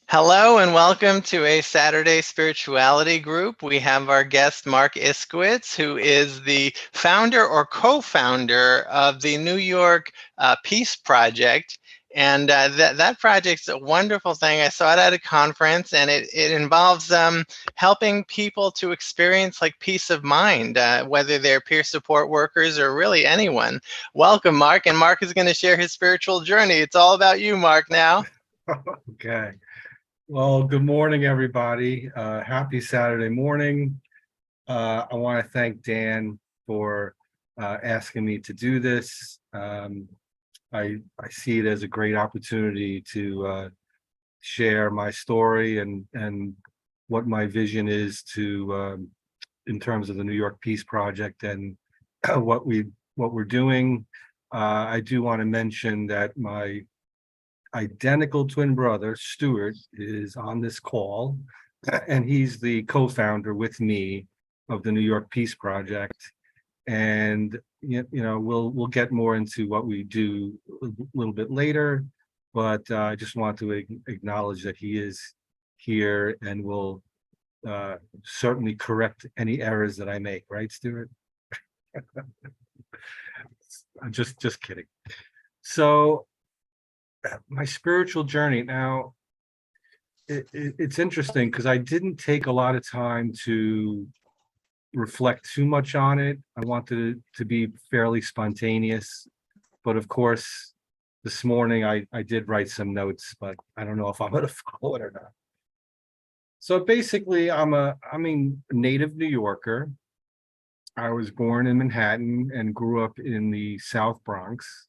Hello and welcome to a Saturday Spirituality Group. We have our guest, Mark Iskowitz, who is the founder or co-founder of the New York Peace Project. And that project's a wonderful thing. I saw it at a conference, and it involves helping people to experience like peace of mind, whether they're peer support workers or really anyone. Welcome, Mark. And Mark is going to share his spiritual journey. It's all about you, Mark, now. Okay. Well, good morning, everybody. Happy Saturday morning. I want to thank Dan for asking me to do this. I see it as a great opportunity to share my story and what my vision is to in terms of the New York Peace Project and what we're doing. I do want to mention that my identical twin brother, Stewart, is on this call, and he's the co-founder with me of the New York Peace Project. And we'll get more into what we do a little bit later, but I just want to acknowledge that he is here and will certainly correct any errors that I make. Right, Stewart? I'm just kidding. So my spiritual journey now, it's interesting because I didn't take a lot of time to reflect too much on it. I wanted it to be fairly spontaneous, but of course this morning I did write some notes, but I don't know if I'm going to follow it or not. So basically I'm a native New Yorker. I was born in Manhattan and grew up in the South Bronx.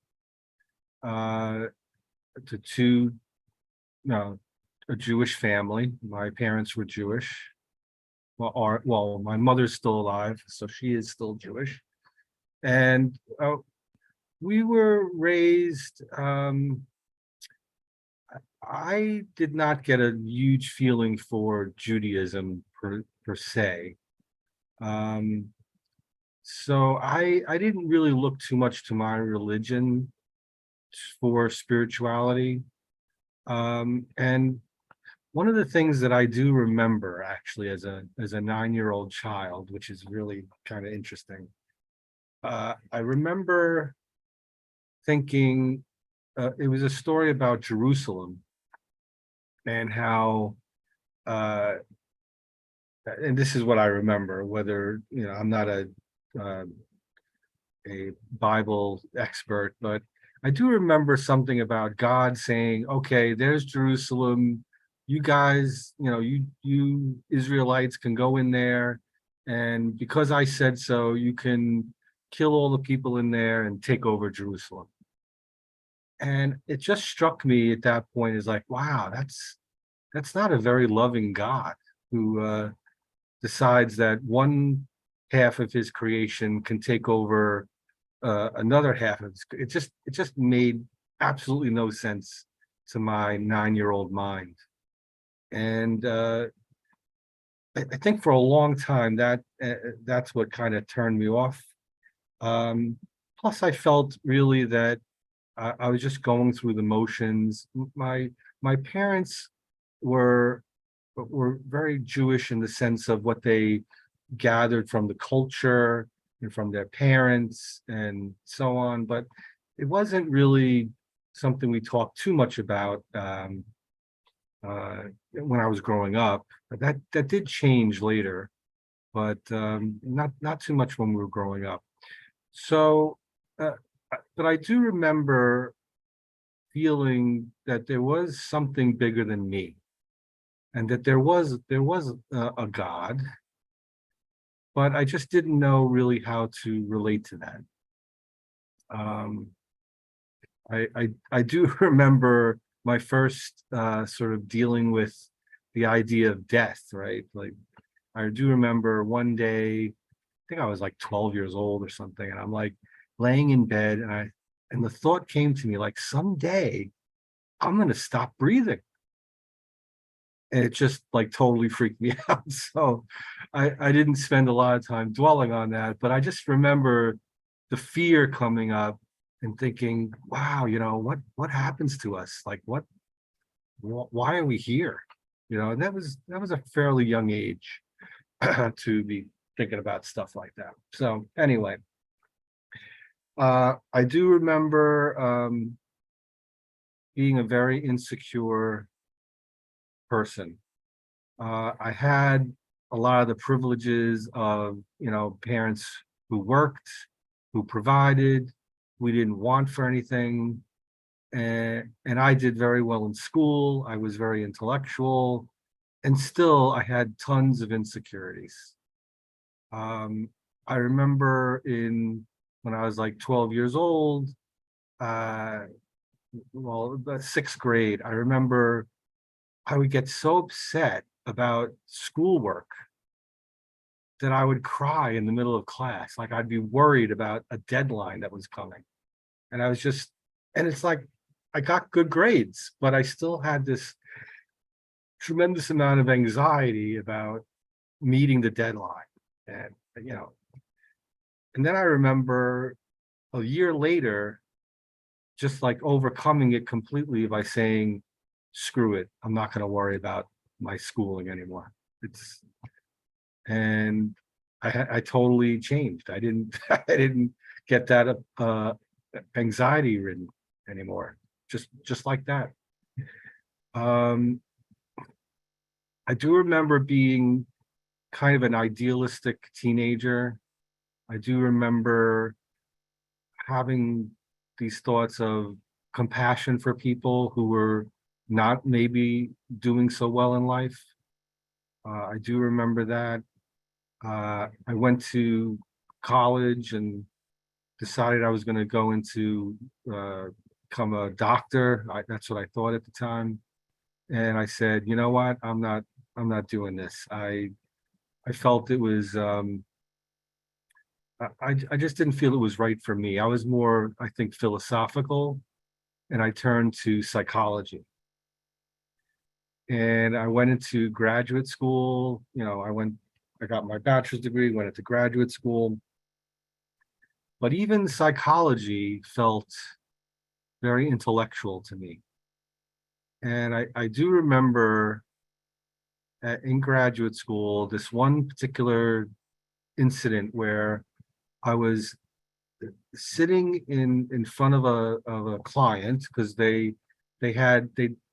To a Jewish family. My parents were Jewish. Well, my mother's still alive, so she is still Jewish. And we were raised. I did not get a huge feeling for Judaism per se. So I didn't really look too much to my religion for spirituality. And one of the things that I do remember actually as a 9-year-old child, which is really kind of interesting, I remember thinking it was a story about Jerusalem and how, and this is what I remember, whether, I'm not a Bible expert, but I do remember something about God saying, okay, there's Jerusalem. You guys, you Israelites can go in there. And because I said so, you can kill all the people in there and take over Jerusalem. And it just struck me at that point as like, wow, that's not a very loving God who decides that one half of his creation can take over another half of it. Just made absolutely no sense to my 9-year-old mind. And I think for a long time that's what kind of turned me off. Plus I felt really that I was just going through the motions. My parents were very Jewish in the sense of what they gathered from the culture and from their parents and so on, but it wasn't really something we talked too much about when I was growing up. That did change later, but not too much when we were growing up. So, but I do remember feeling that there was something bigger than me, and that there was a God, but I just didn't know really how to relate to that. I do remember my first sort of dealing with the idea of death, right? Like I do remember one day, I think I was like 12 years old or something, and I'm like laying in bed, and the thought came to me like someday I'm gonna stop breathing. And it just like totally freaked me out. So I didn't spend a lot of time dwelling on that, but I just remember the fear coming up and thinking, wow, what happens to us? Like why are we here? You know, and that was a fairly young age to be thinking about stuff like that. So anyway, I do remember being a very insecure person. I had a lot of the privileges of, you know, parents who worked, who provided. We didn't want for anything. And I did very well in school. I was very intellectual, and still I had tons of insecurities. Um, I remember when I was like 12 years old, uh, well, the sixth grade, I remember I would get so upset about schoolwork that I would cry in the middle of class. Like I'd be worried about a deadline that was coming. And I was just, and it's like, I got good grades, but I still had this tremendous amount of anxiety about meeting the deadline. And, you know, and then I remember a year later, just like overcoming it completely by saying, screw it, I'm not going to worry about my schooling anymore. It's, and I totally changed. I didn't I didn't get that anxiety ridden anymore. Just like that. Um, I do remember being kind of an idealistic teenager. I do remember having these thoughts of compassion for people who were not maybe doing so well in life. I do remember that. I went to college and decided I was going to go into become a doctor. That's what I thought at the time. And I said, you know what? I'm not doing this. I felt it was I just didn't feel it was right for me. I was more, I think, philosophical, and I turned to psychology. And I went into graduate school. You know, I got my bachelor's degree, went into graduate school. But even psychology felt very intellectual to me. And I do remember in graduate school, this one particular incident where I was sitting in front of a client because they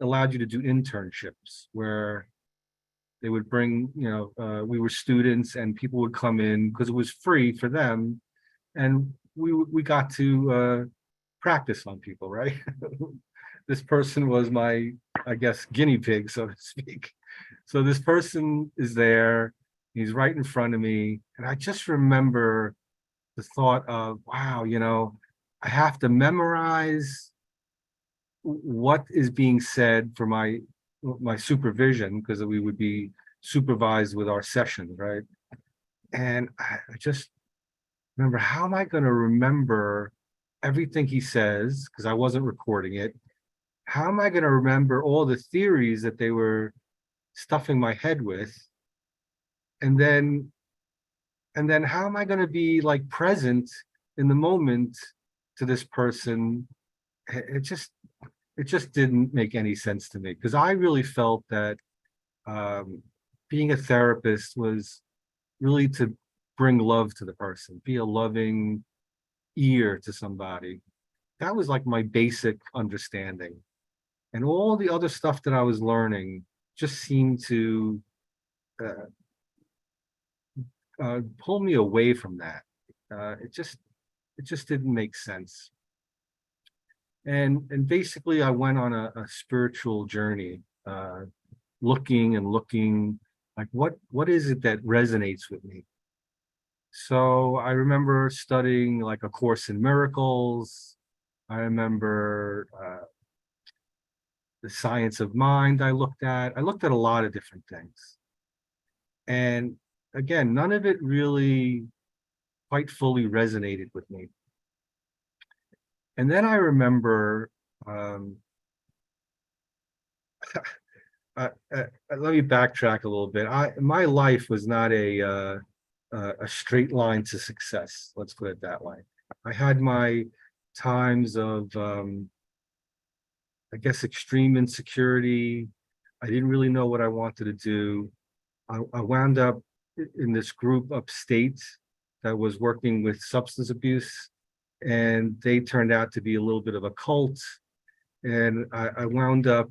allowed you to do internships where they would bring, you know, we were students and people would come in because it was free for them, and we got to practice on people, right? This person was my, I guess, guinea pig, so to speak. So this person is there, he's right in front of me, and I just remember the thought of, wow, you know, I have to memorize what is being said for my supervision, because we would be supervised with our sessions, right? And I just remember, how am I going to remember everything he says, because I wasn't recording it? How am I going to remember all the theories that they were stuffing my head with? And then how am I going to be like present in the moment to this person? It just didn't make any sense to me, because I really felt that being a therapist was really to bring love to the person, be a loving ear to somebody. That was like my basic understanding. And all the other stuff that I was learning just seemed to uh, pull me away from that. It just didn't make sense. And basically, I went on a spiritual journey, looking and looking, like what is it that resonates with me? So I remember studying like A Course in Miracles. I remember the science of mind. I looked at a lot of different things. And again, none of it really quite fully resonated with me. And then I remember, um, let me backtrack a little bit. My life was not a straight line to success. Let's put it that way. I had my times of I guess, extreme insecurity. I didn't really know what I wanted to do. I wound up in this group upstate that was working with substance abuse, and they turned out to be a little bit of a cult. And I wound up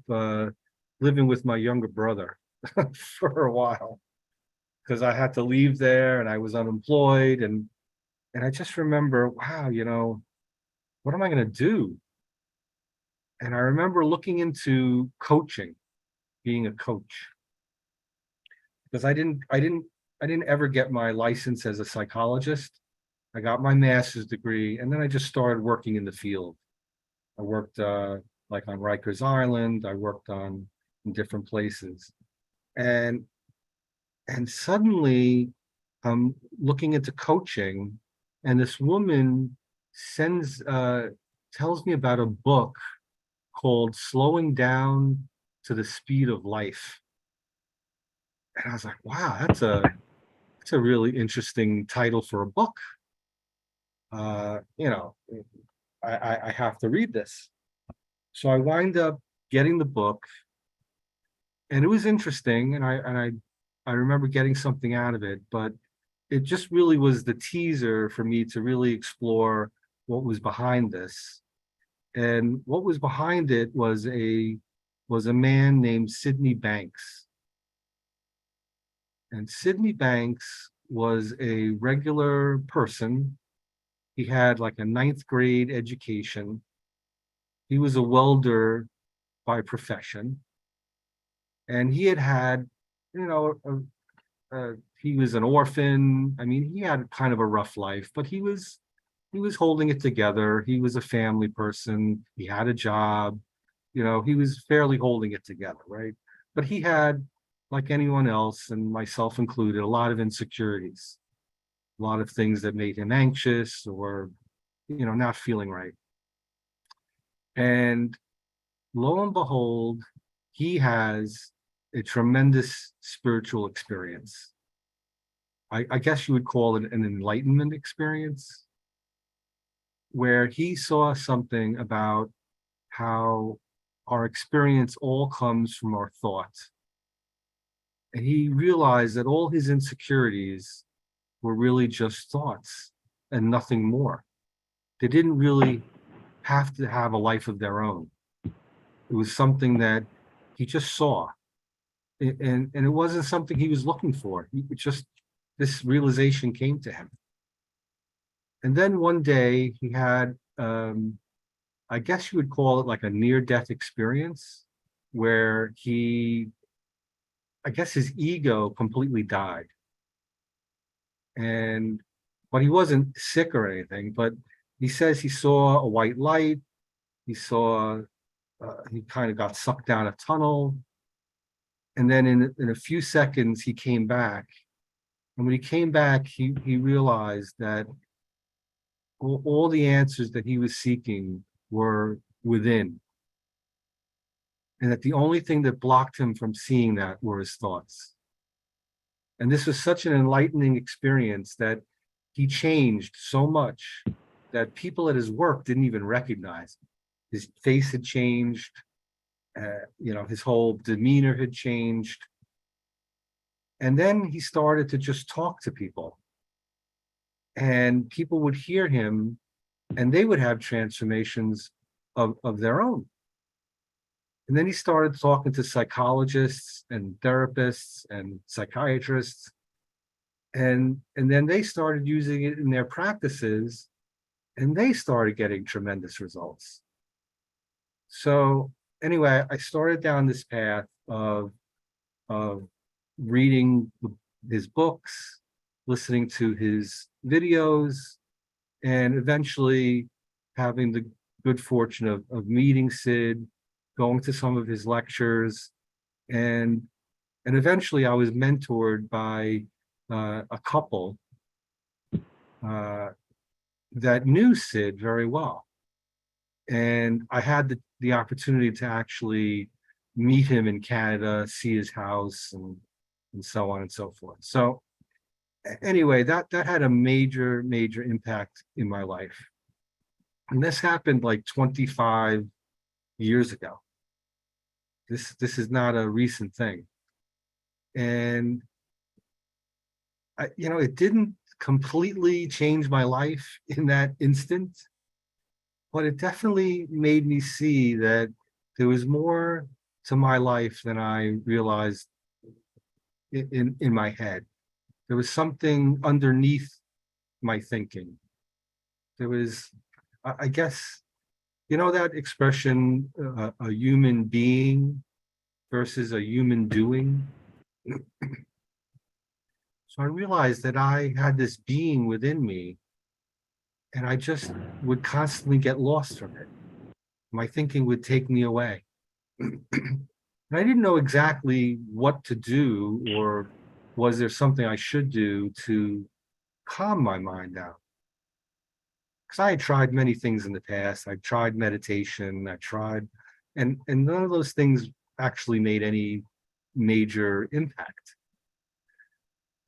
living with my younger brother for a while because I had to leave there and I was unemployed. And I just remember, wow, what am I going to do? And I remember looking into coaching, being a coach, because I didn't ever get my license as a psychologist. I got my master's degree, and then I just started working in the field. I worked like on Rikers Island. I worked on in different places, and suddenly I'm looking into coaching, and this woman sends tells me about a book called "Slowing Down to the Speed of Life," and I was like, "Wow, that's a really interesting title for a book." Uh, you know, I have to read this. So I wind up getting the book, and it was interesting, and I remember getting something out of it, but it just really was the teaser for me to really explore what was behind this. And what was behind it was a man named Sydney Banks. And Sydney Banks was a regular person. He had like a ninth grade education. He was a welder by profession, and he had, you know, he was an orphan. I mean, he had kind of a rough life, but he was holding it together. He was a family person. He had a job. He was fairly holding it together, right? But he had, like anyone else, and myself included, a lot of insecurities, a lot of things that made him anxious or, not feeling right. And lo and behold, he has a tremendous spiritual experience. I guess you would call it an enlightenment experience, where he saw something about how our experience all comes from our thoughts. And he realized that all his insecurities were really just thoughts and nothing more. They didn't really have to have a life of their own. It was something that he just saw. And it wasn't something he was looking for. This realization came to him. And then one day he had, I guess you would call it like a near-death experience, where I guess his ego completely died. But he wasn't sick or anything, but he says he saw a white light. He kind of got sucked down a tunnel. And then in a few seconds, he came back. And when he came back, he realized that all the answers that he was seeking were within. And that the only thing that blocked him from seeing that were his thoughts. And this was such an enlightening experience that he changed so much that people at his work didn't even recognize him. His face had changed, his whole demeanor had changed. And then he started to just talk to people. And people would hear him, and they would have transformations of their own. And then he started talking to psychologists and therapists and psychiatrists. And then they started using it in their practices, and they started getting tremendous results. So anyway, I started down this path of reading his books, listening to his videos, and eventually having the good fortune of meeting Sid, going to some of his lectures, and eventually I was mentored by a couple that knew Sid very well. And I had the opportunity to actually meet him in Canada, see his house, and so on and so forth. So anyway, that had a major impact in my life. And this happened like 25 years ago. This is not a recent thing. And it didn't completely change my life in that instant, but it definitely made me see that there was more to my life than I realized in my head. There was something underneath my thinking. There was, I guess, that expression, a human being versus a human doing. So I realized that I had this being within me, and I just would constantly get lost from it. My thinking would take me away. And I didn't know exactly what to do, or was there something I should do to calm my mind down? Because I had tried many things in the past. I tried meditation, and none of those things actually made any major impact.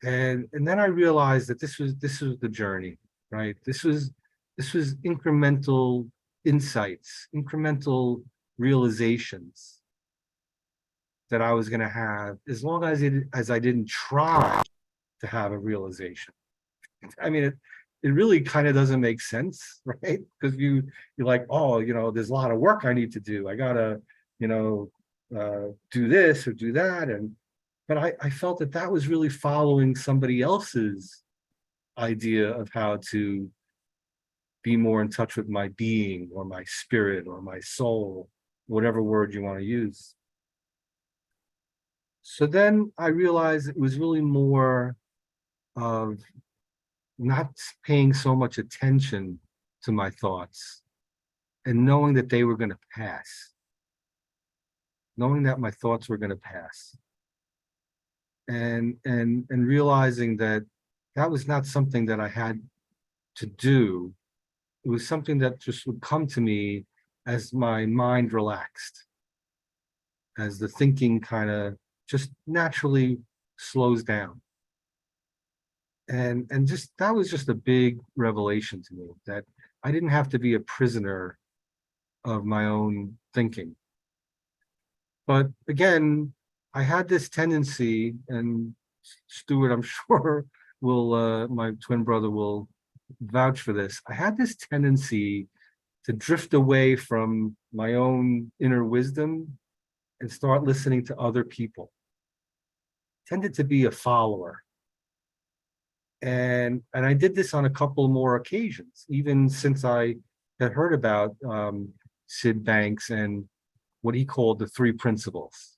And then I realized that this was the journey, right? This was incremental insights, incremental realizations that I was going to have as long as I didn't try to have a realization. I mean, it really kind of doesn't make sense, right? Because you're like, oh, there's a lot of work I need to do. I gotta, do this or do that, but I felt that was really following somebody else's idea of how to be more in touch with my being or my spirit or my soul, whatever word you want to use. So then I realized it was really more of not paying so much attention to my thoughts and knowing that they were going to pass, knowing that my thoughts were going to pass, and realizing that was not something that I had to do. It was something that just would come to me as my mind relaxed, as the thinking kind of just naturally slows down. And just that was just a big revelation to me, that I didn't have to be a prisoner of my own thinking. But again, I had this tendency, and Stewart, I'm sure my twin brother will vouch for this. I had this tendency to drift away from my own inner wisdom and start listening to other people. Tended to be a follower. And I did this on a couple more occasions, even since I had heard about Sid Banks and what he called the three principles: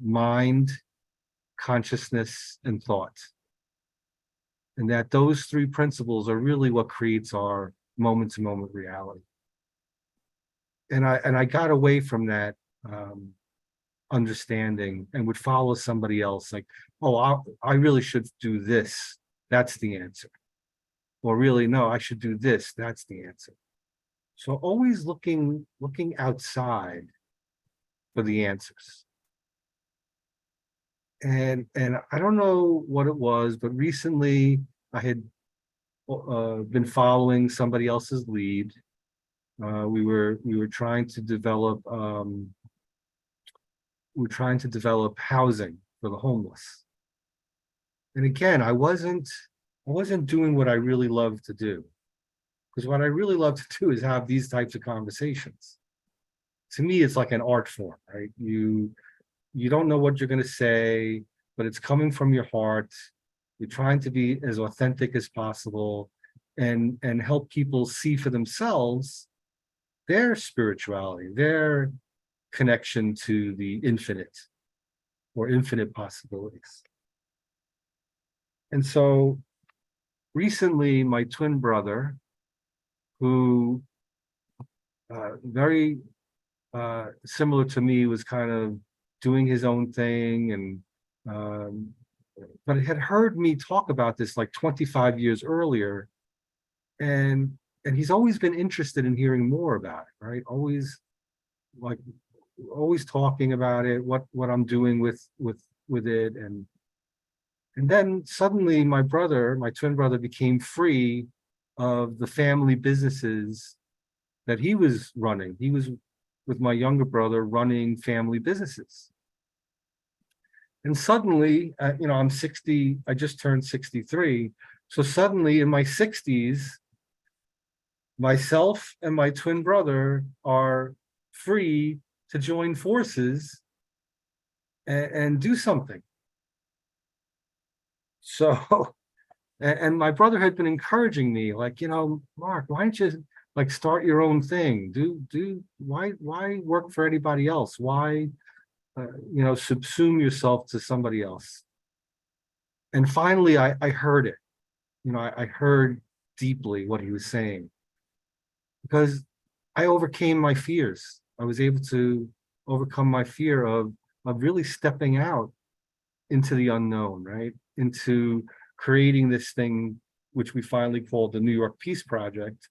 mind, consciousness, and thought. And that those three principles are really what creates our moment-to-moment reality. And I got away from that understanding and would follow somebody else, like, oh, I really should do this. That's the answer. Or really, no, I should do this. That's the answer. So always looking outside for the answers. And I don't know what it was, but recently I had been following somebody else's lead. We were trying to develop housing for the homeless. And again, I wasn't doing what I really love to do, because what I really love to do is have these types of conversations. To me, it's like an art form, right? You don't know what you're going to say, but it's coming from your heart. You're trying to be as authentic as possible and help people see for themselves their spirituality, their connection to the infinite or infinite possibilities. And so recently, my twin brother, who very similar to me, was kind of doing his own thing, and but had heard me talk about this like 25 years earlier, and he's always been interested in hearing more about it, right? Always talking about it, what I'm doing with it, and then suddenly my twin brother, became free of the family businesses that he was running. He was with my younger brother running family businesses. And suddenly, I'm 60, I just turned 63. So suddenly in my 60s, myself and my twin brother are free to join forces and do something. So, and my brother had been encouraging me, like, Mark, why don't you like start your own thing? Why work for anybody else? Why, subsume yourself to somebody else? And finally, I heard it. I heard deeply what he was saying, because I overcame my fears. I was able to overcome my fear of really stepping out into the unknown, right? Into creating this thing, which we finally called the New York Peace Project,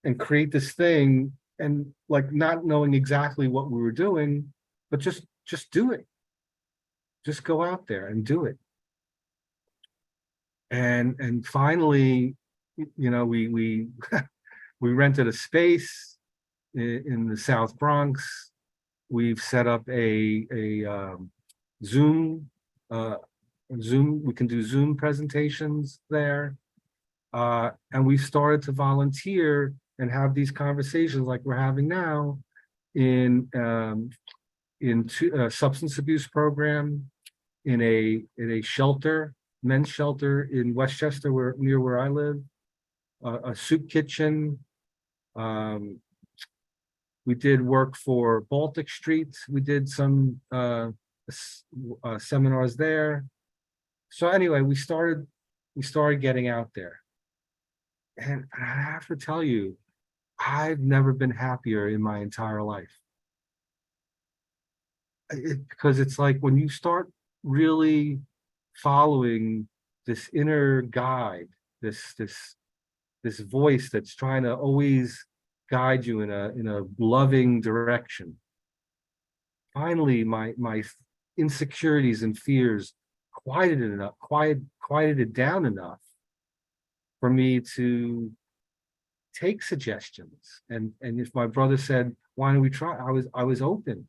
and create this thing, and like not knowing exactly what we were doing, but just do it. Just go out there and do it. And finally, we we rented a space in the South Bronx. We've set up a Zoom uh, Zoom. We can do Zoom presentations there, and we started to volunteer and have these conversations like we're having now in substance abuse program, in a shelter, men's shelter in Westchester, near where I live, a soup kitchen. Um, we did work for Baltic Street. We did some seminars there. So anyway, we started getting out there. And I have to tell you, I've never been happier in my entire life. Because it's like when you start really following this inner guide, this voice that's trying to always guide you in a loving direction. Finally, my insecurities and fears quieted down enough for me to take suggestions. And if my brother said, why don't we try? I was open.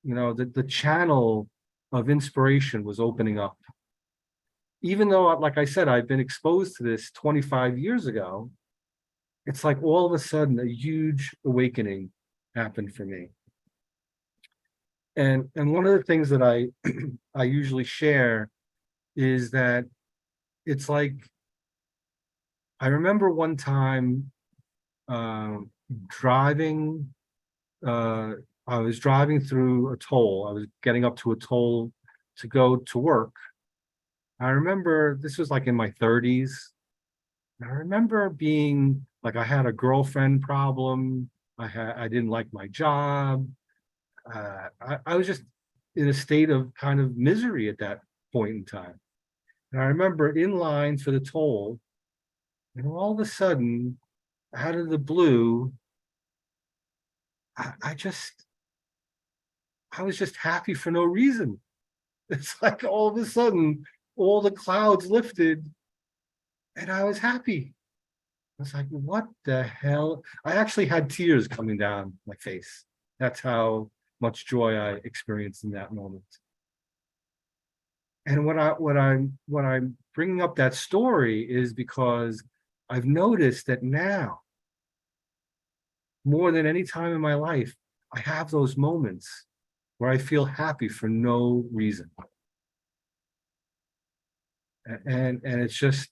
The channel of inspiration was opening up. Even though, like I said, I've been exposed to this 25 years ago, it's like all of a sudden a huge awakening happened for me. And one of the things that I I usually share is that it's like, I remember one time driving, I was driving through a toll. I was getting up to a toll to go to work. I remember this was like in my 30s. I remember being like, I had a girlfriend problem. I didn't like my job. I was just in a state of kind of misery at that point in time. And I remember in line for the toll, and all of a sudden, out of the blue, I was just happy for no reason. It's like all of a sudden, all the clouds lifted and I was happy. I was like, what the hell? I actually had tears coming down my face. That's how much joy I experienced in that moment. And what I'm bringing up that story is because I've noticed that now, more than any time in my life, I have those moments where I feel happy for no reason. And it's just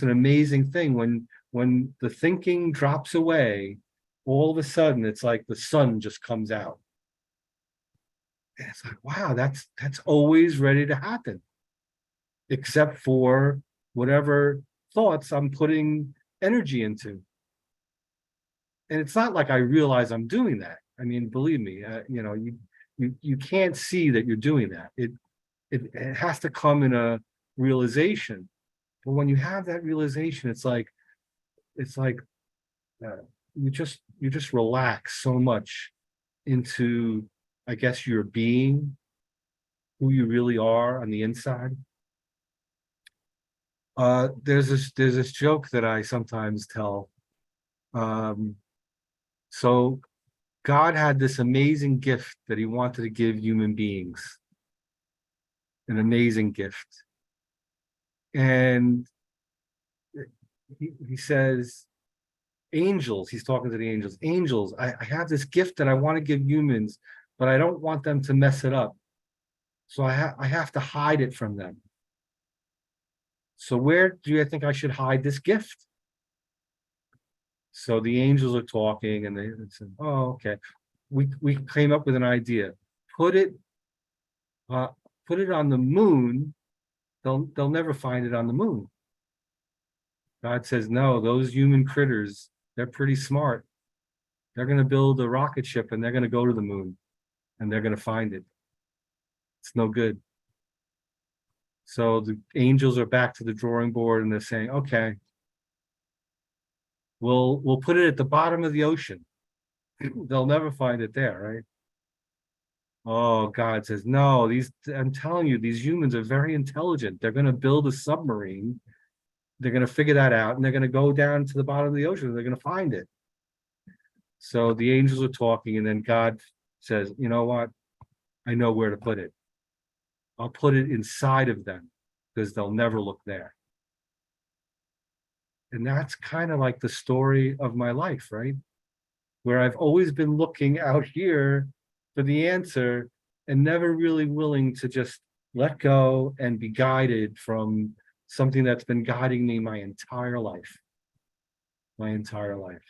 an amazing thing when the thinking drops away, all of a sudden it's like the sun just comes out. And it's like, wow, that's always ready to happen, except for whatever thoughts I'm putting energy into. And it's not like I realize I'm doing that. I mean, believe me, you can't see that you're doing that. It has to come in a realization. But when you have that realization, it's like you just relax so much into, I guess, your being, who you really are on the inside. There's this joke that I sometimes tell. So God had this amazing gift that he wanted to give human beings, an amazing gift. And he says, angels, he's talking to the angels, angels, I have this gift that I want to give humans, but I don't want them to mess it up. So I have to hide it from them. So where do you think I should hide this gift? So the angels are talking and they said, oh, okay. We came up with an idea. Put it uh, put it on the moon. They'll never find it on the moon. God says, no, those human critters, they're pretty smart. They're going to build a rocket ship and they're going to go to the moon and they're going to find it. It's no good. So the angels are back to the drawing board and they're saying, okay, we'll put it at the bottom of the ocean. They'll never find it there, right? Oh, God says, no, I'm telling you, these humans are very intelligent. They're going to build a submarine. They're going to figure that out and they're going to go down to the bottom of the ocean. And they're going to find it. So the angels are talking and then God says, you know what? I know where to put it. I'll put it inside of them because they'll never look there. And that's kind of like the story of my life, right? Where I've always been looking out here for the answer and never really willing to just let go and be guided from something that's been guiding me my entire life. My entire life.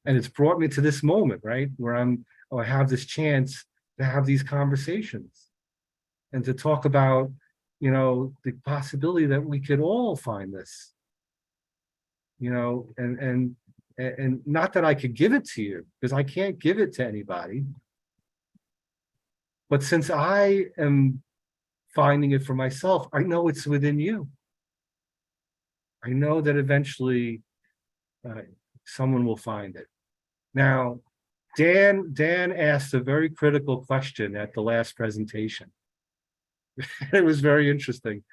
And it's brought me to this moment, right? Where I have this chance to have these conversations and to talk about, the possibility that we could all find this, and not that I could give it to you because I can't give it to anybody. But since I am finding it for myself, I know it's within you. I know that eventually someone will find it. Now, Dan asked a very critical question at the last presentation. It was very interesting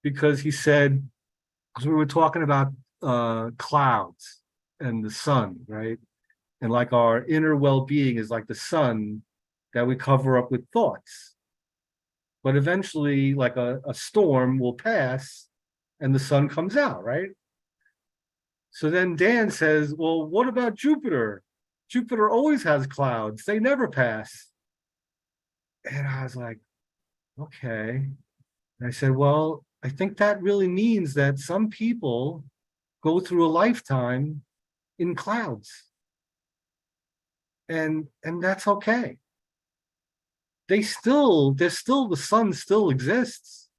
because he said, because we were talking about clouds and the sun, right? And like our inner well-being is like the sun that we cover up with thoughts. But eventually, like a storm will pass and the sun comes out, right? So then Dan says, well, what about Jupiter? Jupiter always has clouds. They never pass. And I was like, okay. And I said, well, I think that really means that some people go through a lifetime in clouds. And that's okay. The sun still exists.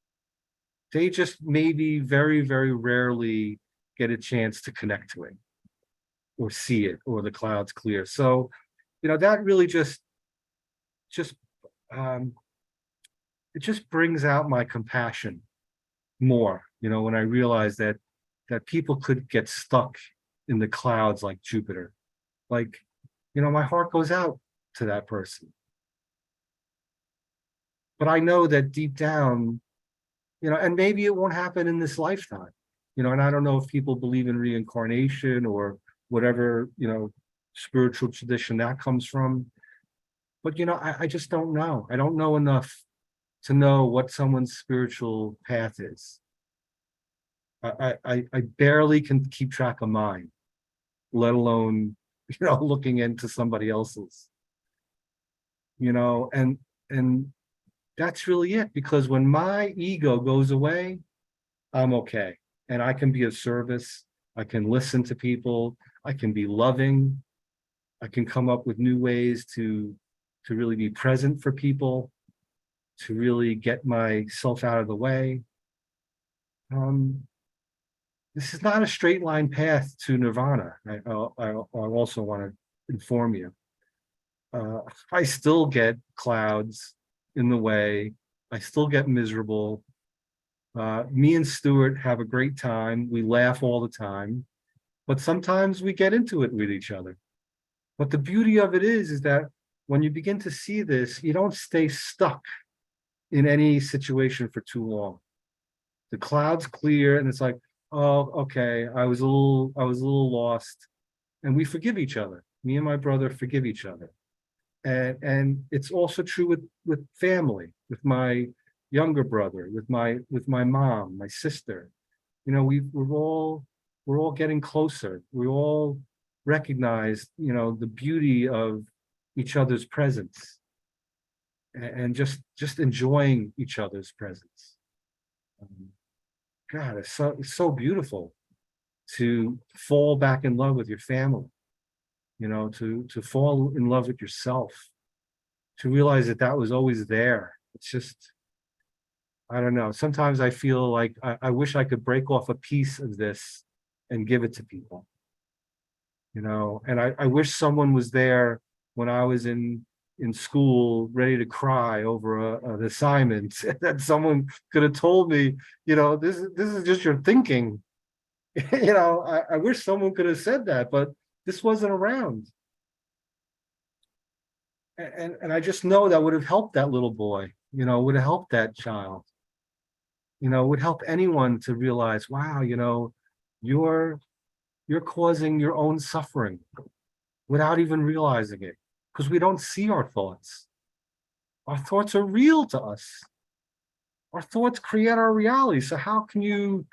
They just maybe very, very rarely get a chance to connect to it or see it or the clouds clear. So, that really just it just brings out my compassion more, when I realize that people could get stuck in the clouds like Jupiter. Like, my heart goes out to that person. But I know that deep down, and maybe it won't happen in this lifetime, and I don't know if people believe in reincarnation or whatever, spiritual tradition that comes from. But, I just don't know. I don't know enough to know what someone's spiritual path is. I barely can keep track of mine, let alone, looking into somebody else's, and that's really it. Because when my ego goes away, I'm okay. And I can be of service. I can listen to people. I can be loving. I can come up with new ways to really be present for people, to really get myself out of the way. This is not a straight line path to nirvana. I also want to inform you. I still get clouds in the way. I still get miserable. Me and Stewart have a great time. We laugh all the time, but sometimes we get into it with each other. But the beauty of it is that when you begin to see this, you don't stay stuck in any situation for too long. The clouds clear and it's like, oh, okay, I was a little lost. And we forgive each other. Me and my brother forgive each other. And it's also true with family, with my younger brother, with my mom, my sister. You know, we're all getting closer. We all recognize, you know, the beauty of each other's presence, and just enjoying each other's presence. Um, God, it's so beautiful to fall back in love with your family, you know, to fall in love with yourself, to realize that that was always there. It's just, I don't know. Sometimes I feel like I wish I could break off a piece of this and give it to people, you know, and I wish someone was there when I was in school ready to cry over an assignment that someone could have told me, you know, this is just your thinking. You know, I wish someone could have said that, but this wasn't around. And I just know that would have helped that little boy, you know, would have helped that child, you know, would help anyone to realize, wow, you know, you're you're causing your own suffering without even realizing it, because we don't see our thoughts. Our thoughts are real to us. Our thoughts create our reality. So how can you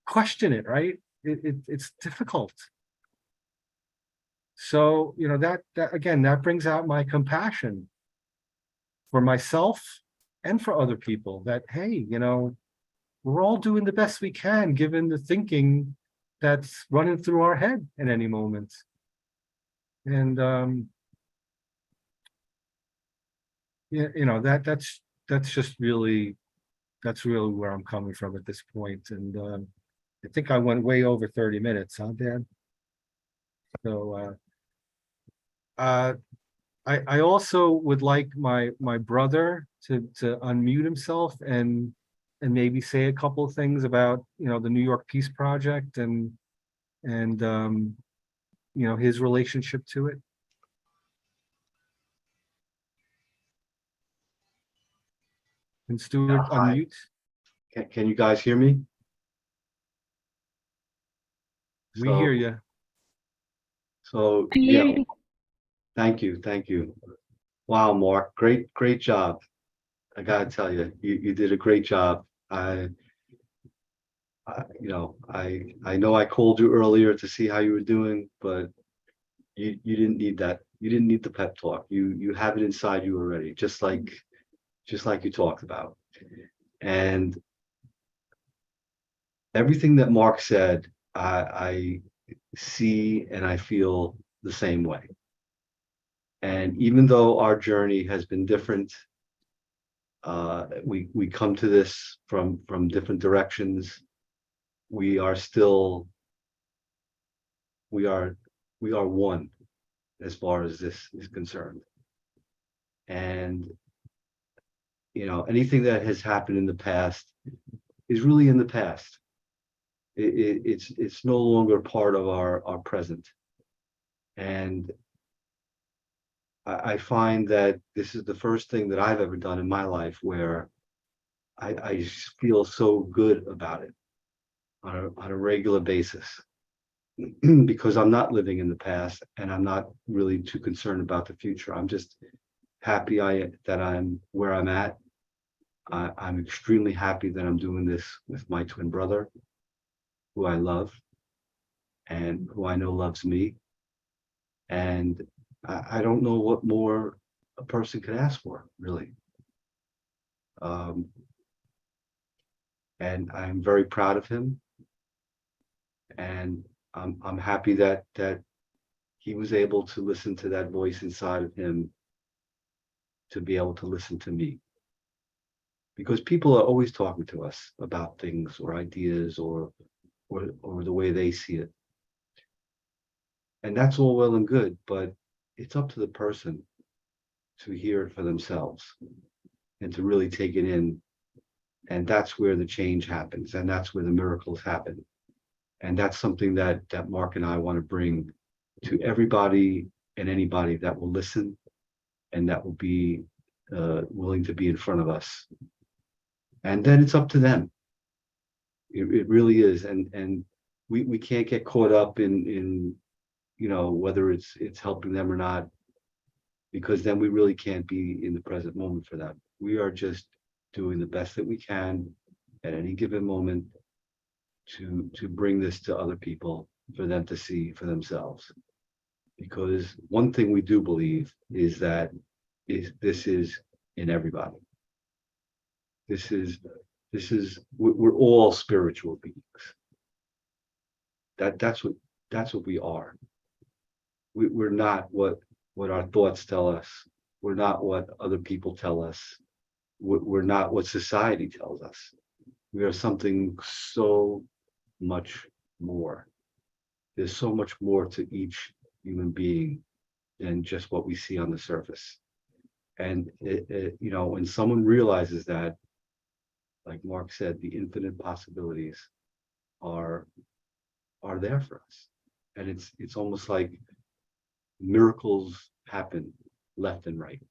question it, right? It's difficult. So, you know, that again, that brings out my compassion for myself and for other people, that, hey, you know, we're all doing the best we can given the thinking that's running through our head at any moment. And yeah, you know, that's just really, that's really where I'm coming from at this point. And I think I went way over 30 minutes, huh, Dan? So I also would like my brother to unmute himself and maybe say a couple of things about, you know, the New York Peace Project and you know, his relationship to it. And Stewart, Hi, unmute. can you guys hear me? We hear So, you. yeah, thank you. Wow, Mark, great job. I gotta tell you, you did a great job. You know I called you earlier to see how you were doing, but you didn't need that. You didn't need the pep talk. You have it inside you already, just like you talked about. And everything that Mark said, I see and I feel the same way. And even though our journey has been different, we come to this from different directions. We are still we are we are one as far as this is concerned. And you know, anything that has happened in the past is really in the past. It's no longer part of our present. And I find that this is the first thing that I've ever done in my life where I feel so good about it on a regular basis because I'm not living in the past and I'm not really too concerned about the future. I'm just happy that I'm where I'm at. I'm extremely happy that I'm doing this with my twin brother, who I love and who I know loves me. And I don't know what more a person could ask for, really. And I'm very proud of him. And I'm happy that he was able to listen to that voice inside of him to be able to listen to me. Because people are always talking to us about things or ideas or the way they see it. And that's all well and good, but it's up to the person to hear it for themselves and to really take it in. And that's where the change happens, and that's where the miracles happen. And that's something that Mark and I want to bring to everybody and anybody that will listen and that will be willing to be in front of us. And then it's up to them. It really is. And we can't get caught up in you know, whether it's helping them or not. because then we really can't be in the present moment for them. We are just doing the best that we can at any given moment to bring this to other people for them to see for themselves. Because one thing we do believe is that this is in everybody. We're all spiritual beings. That's what we are. We're not what our thoughts tell us. We're not what other people tell us. We're not what society tells us. We are something so much more. There's so much more to each human being than just what we see on the surface. And when someone realizes that, like Mark said, the infinite possibilities are there for us. And it's almost like miracles happen left and right.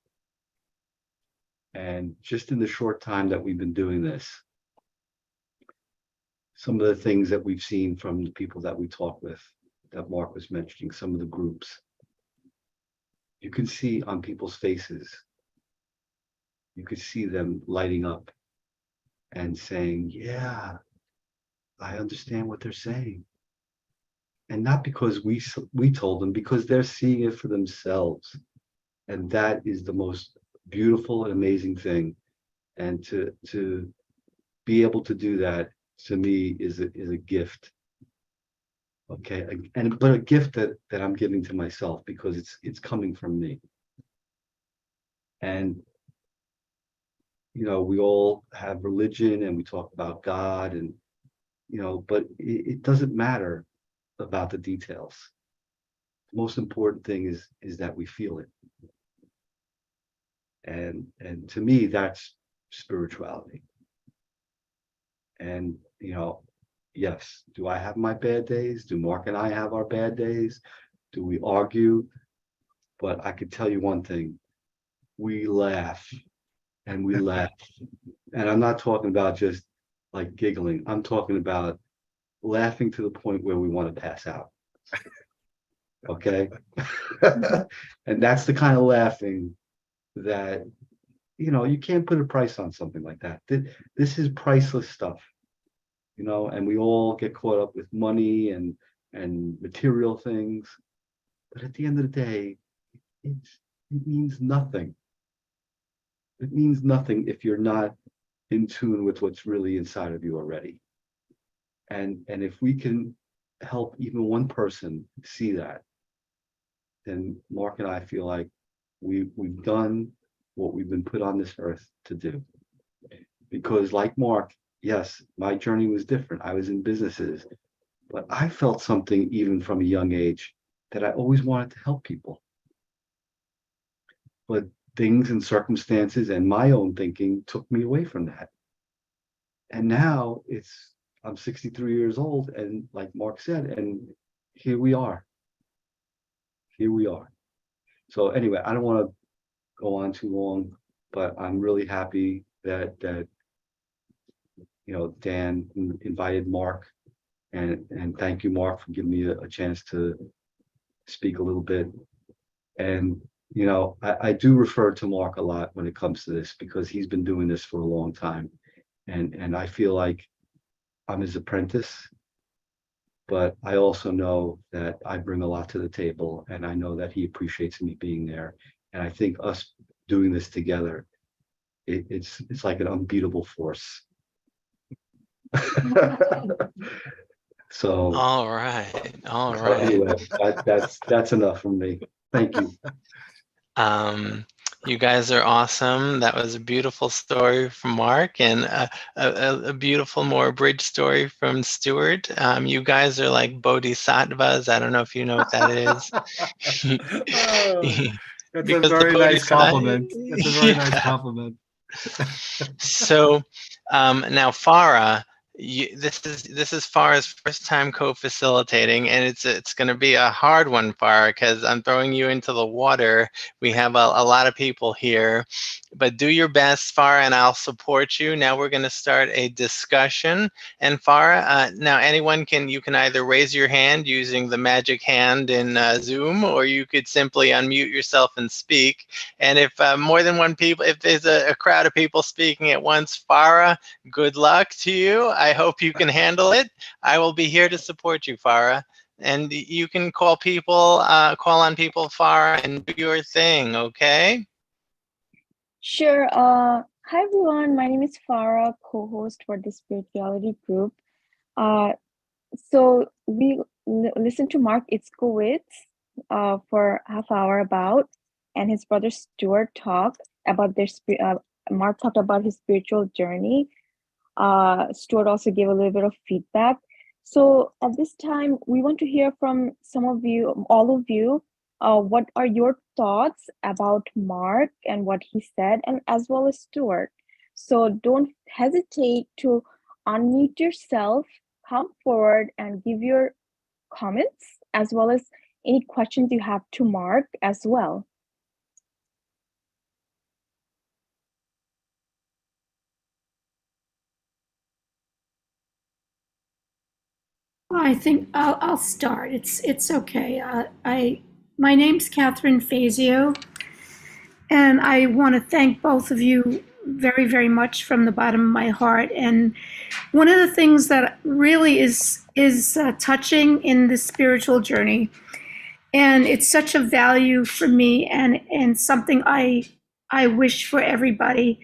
And just in the short time that we've been doing this, some of the things that we've seen from the people that we talk with, that Mark was mentioning, some of the groups, you can see on people's faces, you could see them lighting up and saying, yeah, I understand what they're saying. And not because we told them, because they're seeing it for themselves. And that is the most beautiful and amazing thing. And to be able to do that, to me, is a gift. Okay, but a gift that I'm giving to myself, because it's coming from me. And we all have religion and we talk about God, and but it doesn't matter about the details. The most important thing is that we feel it. And to me, that's spirituality. And yes, do I have my bad days? Do Mark and I have our bad days? Do we argue? But I could tell you one thing: we laugh and we laugh. And I'm not talking about just like giggling. I'm talking about laughing to the point where we want to pass out. Okay. And that's the kind of laughing that, you can't put a price on something like that. This is priceless stuff, and we all get caught up with money and material things. But at the end of the day, it means nothing. It means nothing if you're not in tune with what's really inside of you already. And if we can help even one person see that, then Mark and I feel like we've done what we've been put on this earth to do. Because like Mark, yes, my journey was different. I was in businesses, but I felt something even from a young age that I always wanted to help people. But things and circumstances and my own thinking took me away from that. And now I'm 63 years old, and like Mark said, and here we are. Here we are. So anyway, I don't want to go on too long, but I'm really happy that Dan invited Mark, and thank you, Mark, for giving me a chance to speak a little bit. And I do refer to Mark a lot when it comes to this, because he's been doing this for a long time, and I feel like I'm his apprentice, but I also know that I bring a lot to the table, and I know that he appreciates me being there. And I think us doing this together, it's like an unbeatable force. So all right. anyway, that's enough from me. Thank you. You guys are awesome. That was a beautiful story from Mark, and a beautiful, more abridged story from Stewart. You guys are like bodhisattvas. I don't know if you know what that is. That's a very nice compliment. That's a very nice compliment. So now Farah, this is Farah's first time co-facilitating, and it's going to be a hard one, Farah, because I'm throwing you into the water. We have a lot of people here, but do your best, Farah, and I'll support you. Now we're going to start a discussion, and Farah, now you can either raise your hand using the magic hand in Zoom, or you could simply unmute yourself and speak. And if more than one people, if there's a crowd of people speaking at once, Farah, good luck to you. I hope you can handle it. I will be here to support you, Farah. And you can call on people, Farah, and do your thing, okay? Sure. Hi, everyone. My name is Farah, co-host for the Spirituality Group. So we listened to Mark Iskowitz for half hour about, and his brother Stewart talk about Mark talked about his spiritual journey. Stuart also gave a little bit of feedback. So at this time, we want to hear from some of you, all of you, what are your thoughts about Mark and what he said, and as well as Stuart. So don't hesitate to unmute yourself, come forward and give your comments, as well as any questions you have to Mark as well. I think I'll start. It's okay. My name's Catherine Fazio, and I want to thank both of you very, very much from the bottom of my heart. And one of the things that really is touching in this spiritual journey, and it's such a value for me, and something I wish for everybody.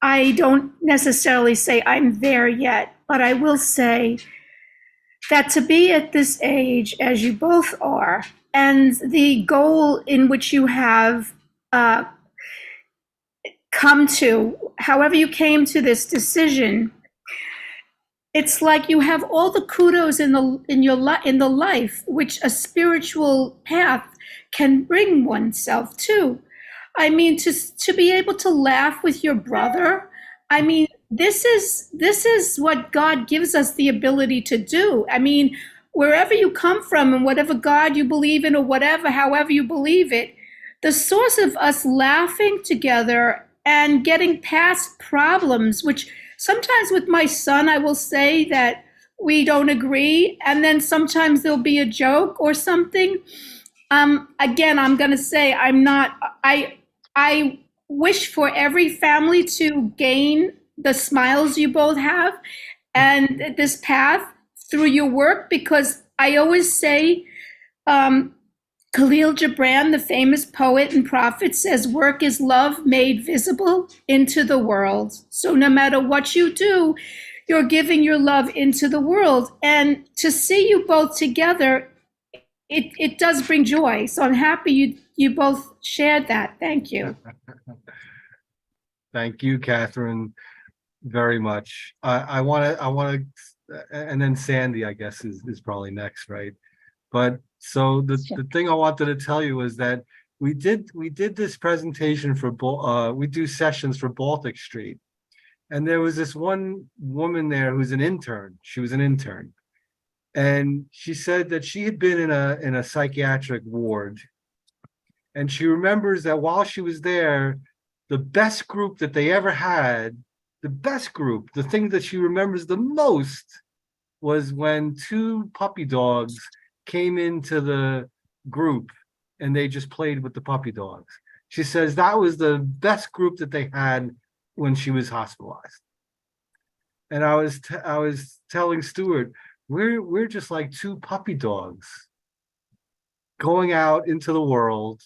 I don't necessarily say I'm there yet, but I will say that to be at this age, as you both are, and the goal in which you have come to, however you came to this decision, it's like you have all the kudos in the life which a spiritual path can bring oneself to. I mean, to be able to laugh with your brother. I mean, this is what God gives us the ability to do. I mean, wherever you come from and whatever God you believe in, or whatever, however you believe it, the source of us laughing together and getting past problems, which sometimes with my son, I will say that we don't agree. And then sometimes there'll be a joke or something. Again, I'm going to say I wish for every family to gain the smiles you both have and this path through your work, because I always say, Khalil Gibran, the famous poet and prophet, says work is love made visible into the world. So no matter what you do, you're giving your love into the world. And to see you both together, it does bring joy. So I'm happy you both shared that. Thank you. Thank you, Catherine, very much. I want to, and then Sandy, I guess, is probably next, right? But so the thing I wanted to tell you is that we did this presentation for we do sessions for Baltic Street, and there was this one woman there who's an intern. She was an intern, and she said that she had been in a psychiatric ward, and she remembers that while she was there, the best group that they ever had, the best group, the thing that she remembers the most, was when two puppy dogs came into the group and they just played with the puppy dogs. She says that was the best group that they had when she was hospitalized. And I was telling Stuart, we're just like two puppy dogs going out into the world,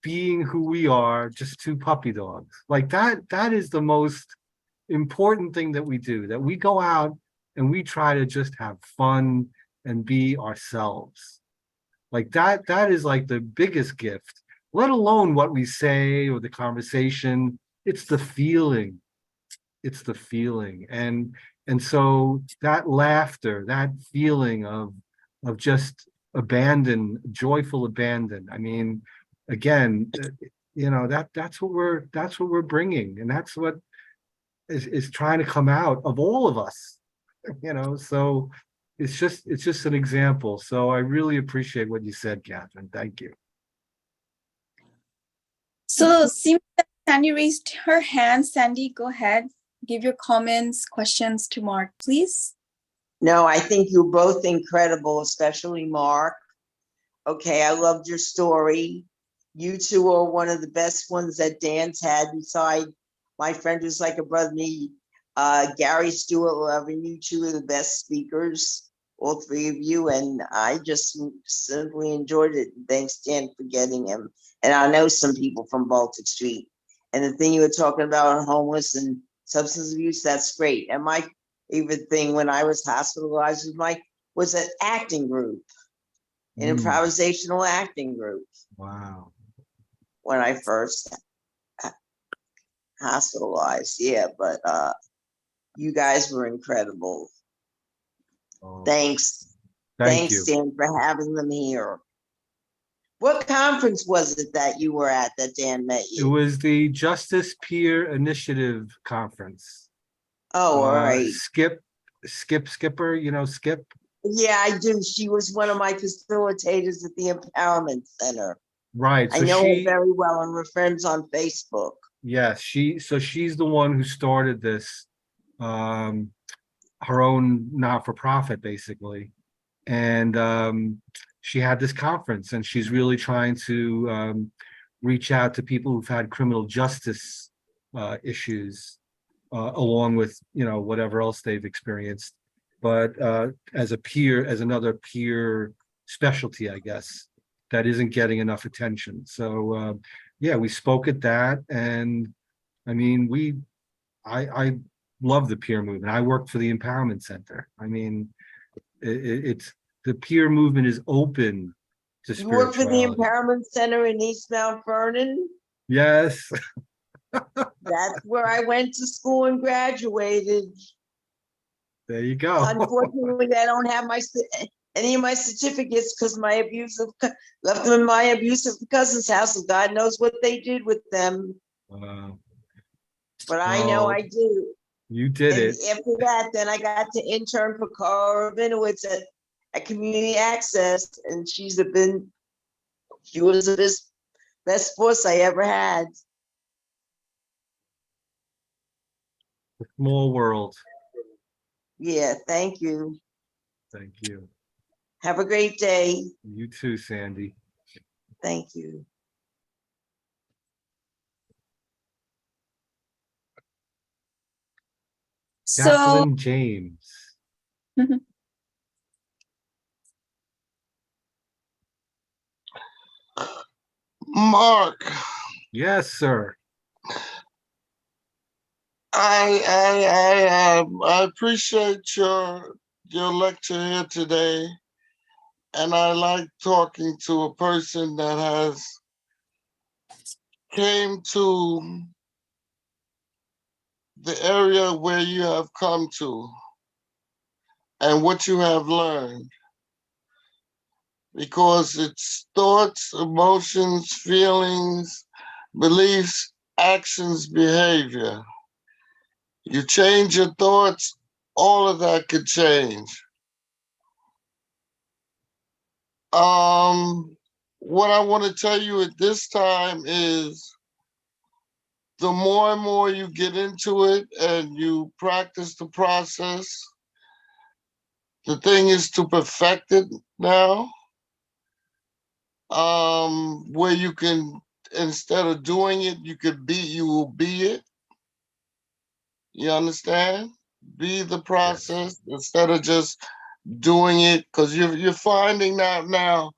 being who we are, just two puppy dogs. Like that is the most important thing that we do, that we go out and we try to just have fun and be ourselves. Like that is like the biggest gift, let alone what we say or the conversation. It's the feeling. It's the feeling. And so that laughter, that feeling of just abandon, joyful abandon. I mean, again, that's what we're bringing. And that's what is trying to come out of all of us. So it's just an example. So I really appreciate what you said, Catherine. Thank you. So seems that Sandy raised her hand. Sandy, go ahead. Give your comments, questions to Mark, please. No, I think you're both incredible, especially Mark. Okay, I loved your story. You two are one of the best ones that Dan's had, beside my friend who's like a brother to me, Gary, Stewart, Loving. You two are the best speakers, all three of you, and I just simply enjoyed it. Thanks, Dan, for getting him. And I know some people from Baltic Street. And the thing you were talking about on homeless and substance abuse, that's great. And my favorite thing when I was hospitalized was an acting group, an improvisational acting group. Wow. When I first hospitalized, yeah, but you guys were incredible. Oh, Thanks. thank you. Thanks, Dan, for having them here. What conference was it that you were at that Dan met It you? was the Justice Peer Initiative Conference. Oh, all right. Skipper, Skip. Yeah, I do. She was one of my facilitators at the Empowerment Center. Right. I know her very well, and we're friends on Facebook. Yes, she's the one who started this, her own not-for-profit, basically. And she had this conference, and she's really trying to reach out to people who've had criminal justice issues, along with, whatever else they've experienced. But as another peer specialty, I guess, that isn't getting enough attention. So yeah, we spoke at that, and I mean, I love the peer movement. I worked for the Empowerment Center. I mean, it's the peer movement is open to You work for the spirituality. Empowerment Center in East Mount Vernon? Yes. That's where I went to school and graduated. There you go. Unfortunately, I don't have any of my certificates because left them in my abusive cousin's house, and God knows what they did with them. But I know I do. You did And it. after that, then I got to intern for Carl Rabinowitz at Community Access, and she was the best boss I ever had. A small world. Yeah, thank you. Thank you. Have a great day. You too, Sandy. Thank you. So Jacqueline James. Mark, Yes, sir. I appreciate your lecture here today, and I like talking to a person that has came to the area where you have come to and what you have learned, because it's thoughts, emotions, feelings, beliefs, actions, behavior. You change your thoughts, all of that could change. What I want to tell you at this time is the more and more you get into it and you practice the process, the thing is to perfect it now, where you can, instead of doing it, you will be it. You understand? Be the process instead of just doing it, because you're finding out now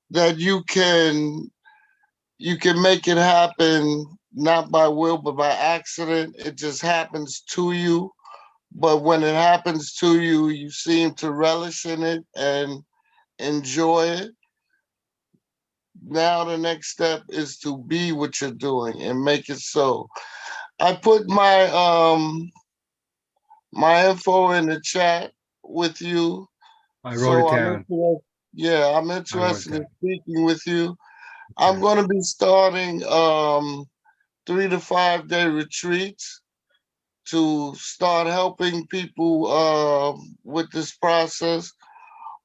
that you can make it happen, not by will but by accident. It just happens to you. But when it happens to you, you seem to relish in it and enjoy it. Now the next step is to be what you're doing and make it so. I put my info in the chat with you. I wrote it down. I'm interested in speaking with you. I'm going to be starting 3 to 5 day retreats to start helping people with this process.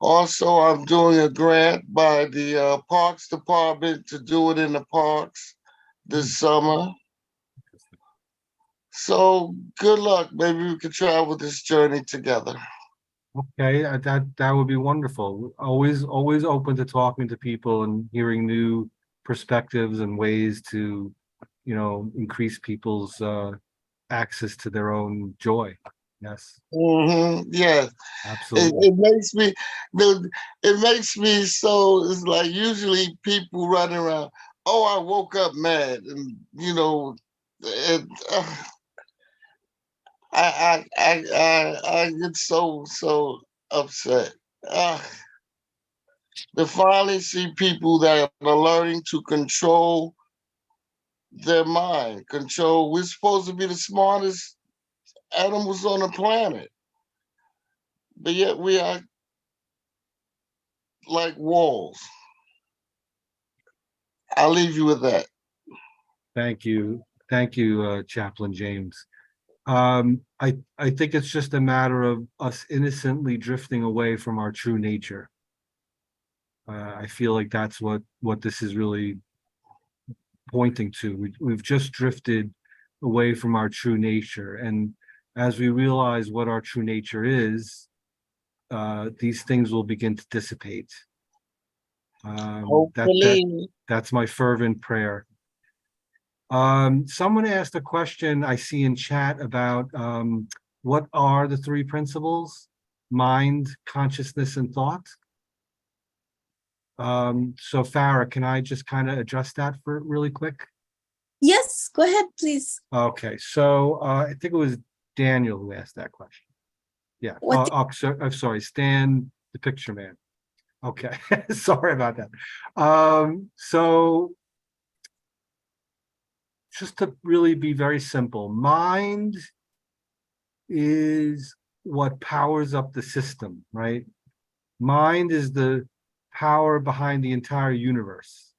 Also, I'm doing a grant by the Parks Department to do it in the parks this summer. So good luck. Maybe we could travel this journey together. Okay, that would be wonderful. Always open to talking to people and hearing new perspectives and ways to, increase people's access to their own joy. Yes, Yeah, absolutely. it makes me, it makes me so. It's like usually people running around. Oh, I woke up mad, and it, I get so upset. To finally see people that are learning to control their mind. Control. We're supposed to be the smartest animals on the planet, but yet we are like walls. I'll leave you with that. Thank you, Chaplain James. I think it's just a matter of us innocently drifting away from our true nature. I feel like that's what this is really pointing to. We've just drifted away from our true nature, and as we realize what our true nature is, these things will begin to dissipate. Hopefully. That's my fervent prayer. Someone asked a question I see in chat about what are the three principles: mind, consciousness, and thought. So Farah, can I just kind of address that for really quick? Yes, go ahead, please. Okay, so I think it was Daniel who asked that question. Yeah. I'm sorry, Stan, the picture man. Okay, sorry about that. So just to really be very simple, mind is what powers up the system, right? Mind is the power behind the entire universe.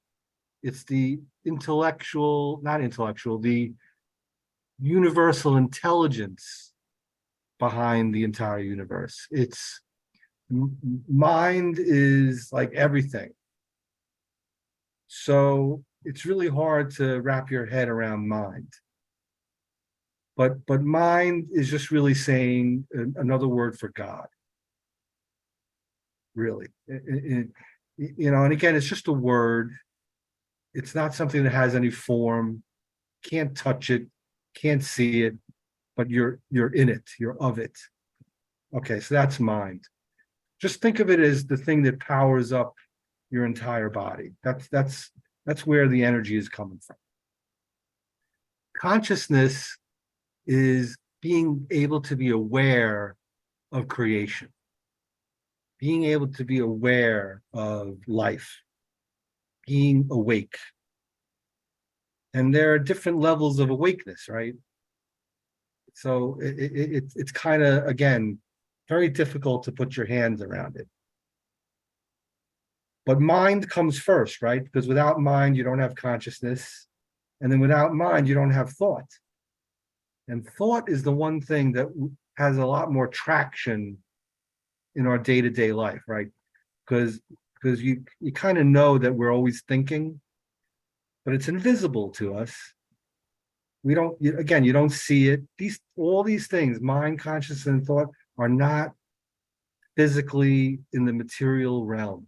It's the the universal intelligence behind the entire universe. It's mind is like everything. So it's really hard to wrap your head around mind. But mind is just really saying another word for God. Really. And again, it's just a word. It's not something that has any form. Can't touch it, can't see it, but you're in it, you're of it. Okay, so that's mind. Just think of it as the thing that powers up your entire body. That's where the energy is coming from. Consciousness is being able to be aware of creation, being able to be aware of life, being awake. And there are different levels of awakeness, right? So it's kind of, again, very difficult to put your hands around it. But mind comes first, right? Because without mind, you don't have consciousness. And then without mind, you don't have thought. And thought is the one thing that has a lot more traction in our day-to-day life, right? Because you kind of know that we're always thinking, but it's invisible to us. We don't, again, you don't see it. All these things, mind, consciousness, and thought, are not physically in the material realm.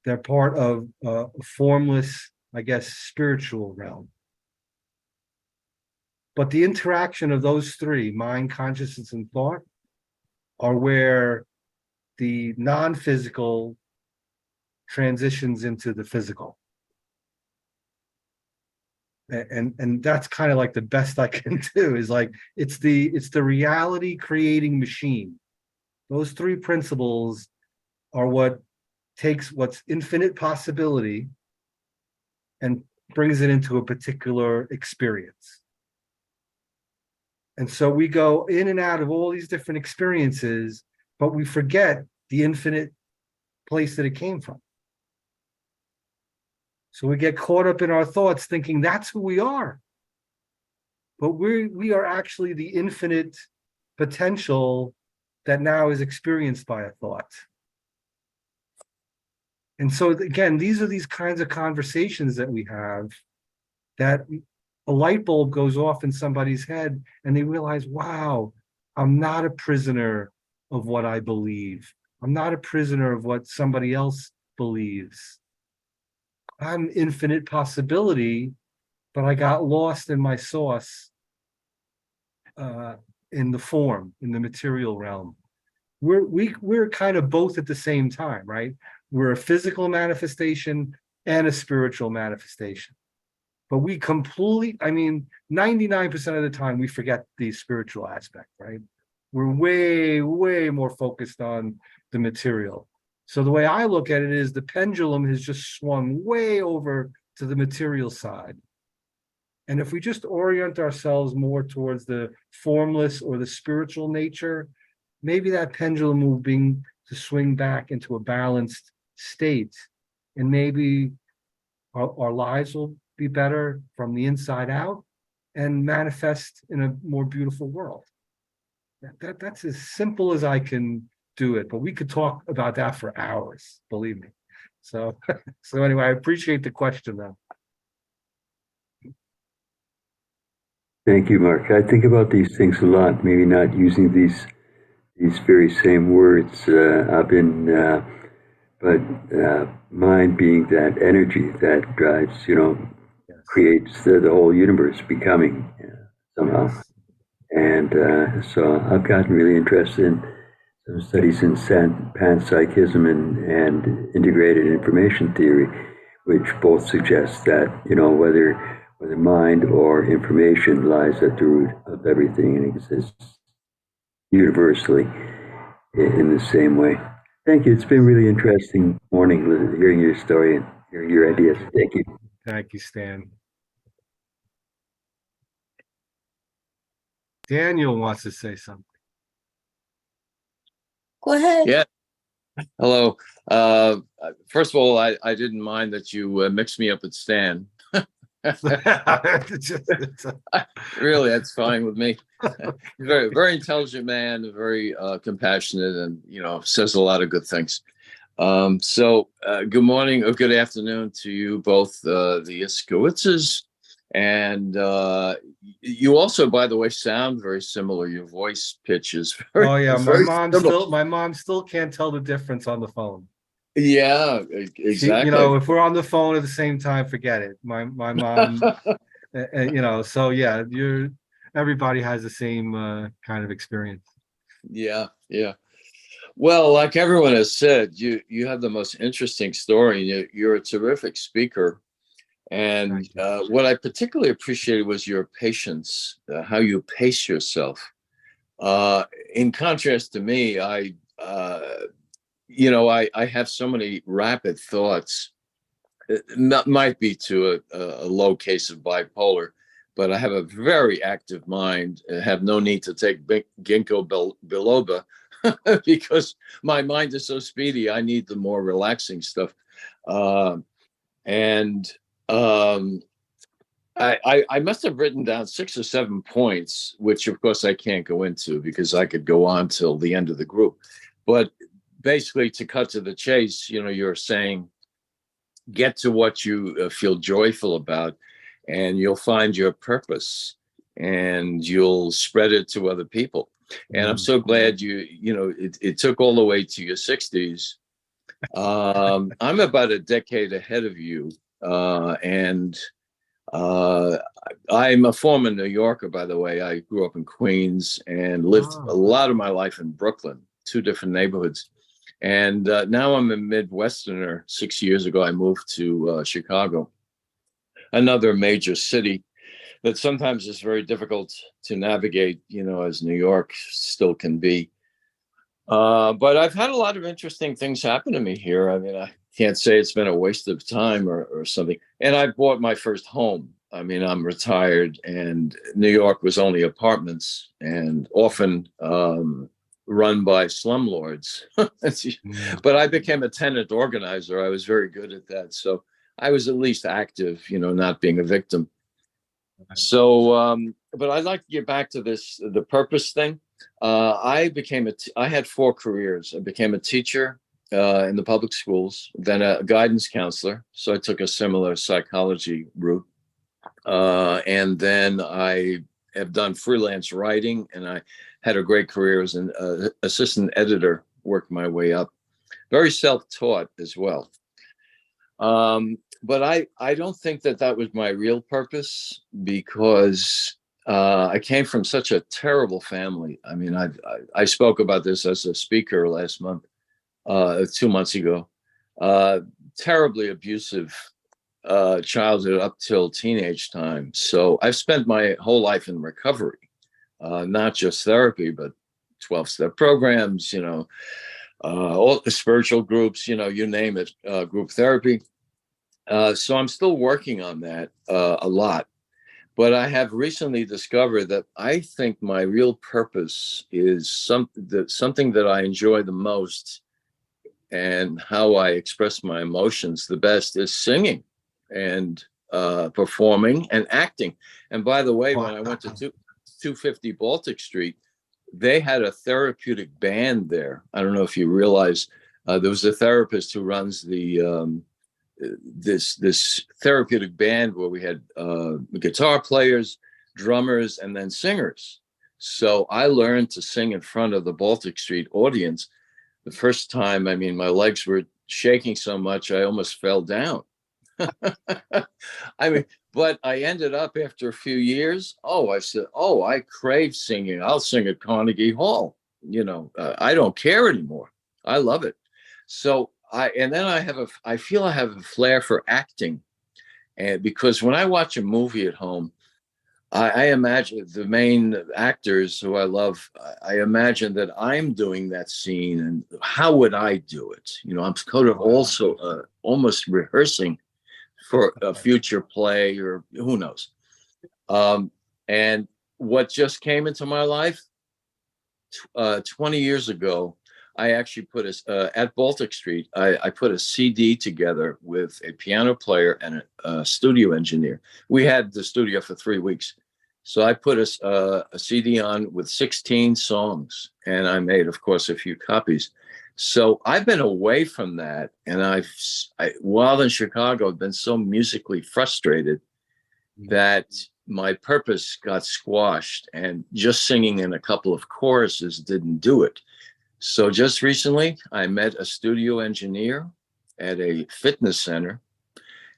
They're part of a formless, I guess, spiritual realm. But the interaction of those three, mind, consciousness, and thought, are where the non-physical transitions into the physical. And that's kind of like the best I can do, is like, it's the reality creating machine. Those three principles are what takes what's infinite possibility and brings it into a particular experience. And so we go in and out of all these different experiences, but we forget the infinite place that it came from. So we get caught up in our thoughts thinking that's who we are. but we are actually the infinite potential that now is experienced by a thought. And so again, these are these kinds of conversations that we have, that a light bulb goes off in somebody's head and they realize, wow, I'm not a prisoner of what I believe. I'm not a prisoner of what somebody else believes. I'm infinite possibility, but I got lost in my source, in the form, in the material realm. We're kind of both at the same time, right? We're a physical manifestation and a spiritual manifestation. But we completely, 99% of the time we forget the spiritual aspect, right? We're way, way more focused on the material. So the way I look at it is the pendulum has just swung way over to the material side. And if we just orient ourselves more towards the formless or the spiritual nature, maybe that pendulum will begin to swing back into a balanced state. And maybe our lives will be better from the inside out and manifest in a more beautiful world. That's as simple as I can do it, but we could talk about that for hours, believe me. So anyway, I appreciate the question though. Thank you, Mark. I think about these things a lot, maybe not using these very same words. Mind being that energy that drives, Yes. creates the whole universe becoming somehow. Yes. And so I've gotten really interested in some studies in panpsychism and integrated information theory, which both suggest that, whether mind or information lies at the root of everything and exists universally in the same way. Thank you. It's been really interesting morning hearing your story and hearing your ideas. Thank you. Thank you, Stan. Daniel wants to say something. Go ahead. Yeah. Hello. First of all, I didn't mind that you mixed me up with Stan. Really, that's fine with me. Very, very intelligent man, very compassionate, and says a lot of good things. So good morning or good afternoon to you both, the Iskowitzes, and you also, by the way, sound very similar. Your voice pitch is very. Oh yeah, very my mom still can't tell the difference on the phone. Yeah, exactly. If we're on the phone at the same time, forget it. My mom, so yeah, everybody has the same kind of experience. Yeah. Well, like everyone has said, you have the most interesting story. You're a terrific speaker. And what I particularly appreciated was your patience, how you pace yourself. In contrast to me, I have so many rapid thoughts. It might be to a low case of bipolar, but I have a very active mind. I have no need to take ginkgo biloba because my mind is so speedy. I need the more relaxing stuff. I must have written down 6 or 7 points, which of course I can't go into because I could go on till the end of the group. But basically, to cut to the chase, you're saying, get to what you feel joyful about, and you'll find your purpose, and you'll spread it to other people. And I'm so glad it took all the way to your 60s. I'm about a decade ahead of you, and I'm a former New Yorker, by the way. I grew up in Queens and lived a lot of my life in Brooklyn, 2 different neighborhoods. And now I'm a Midwesterner. 6 years ago, I moved to Chicago, another major city that sometimes is very difficult to navigate, as New York still can be. But I've had a lot of interesting things happen to me here. I can't say it's been a waste of time or something. And I bought my first home. I'm retired, and New York was only apartments and often run by slumlords. But I became a tenant organizer. I was very good at that. So I was at least active, not being a victim. So, but I'd like to get back to the purpose thing. I had 4 careers. I became a teacher in the public schools, then a guidance counselor. So I took a similar psychology route. And then I have done freelance writing, and I had a great career as an assistant editor, worked my way up. Very self-taught as well. But I don't think that was my real purpose, because I came from such a terrible family. I mean, I spoke about this as a speaker last month, 2 months ago. Terribly abusive childhood up till teenage time. So I've spent my whole life in recovery, not just therapy, but 12-step programs, all the spiritual groups, you name it, group therapy. So I'm still working on that a lot. But I have recently discovered that I think my real purpose is something that I enjoy the most, and how I express my emotions the best is singing and performing and acting. And by the way, when I went to 250 Baltic Street, they had a therapeutic band there. I don't know if you realize, there was a therapist who runs the this therapeutic band where we had guitar players, drummers, and then singers. So I learned to sing in front of the Baltic Street audience. The first time, I mean, my legs were shaking so much I almost fell down. I mean, but I ended up after a few years, I said, I crave singing. I'll sing at Carnegie Hall. I don't care anymore. I love it. So I feel I have a flair for acting. And because when I watch a movie at home, I imagine the main actors who I love, I imagine that I'm doing that scene, and how would I do it? I'm kind of also almost rehearsing for a future play, or who knows. And what just came into my life 20 years ago, I actually put at Baltic Street, I put a CD together with a piano player and a studio engineer. We had the studio for 3 weeks. So I put a CD on with 16 songs, and I made, of course, a few copies. So I've been away from that. And while in Chicago, I've been so musically frustrated that my purpose got squashed, and just singing in a couple of choruses didn't do it. So just recently, I met a studio engineer at a fitness center,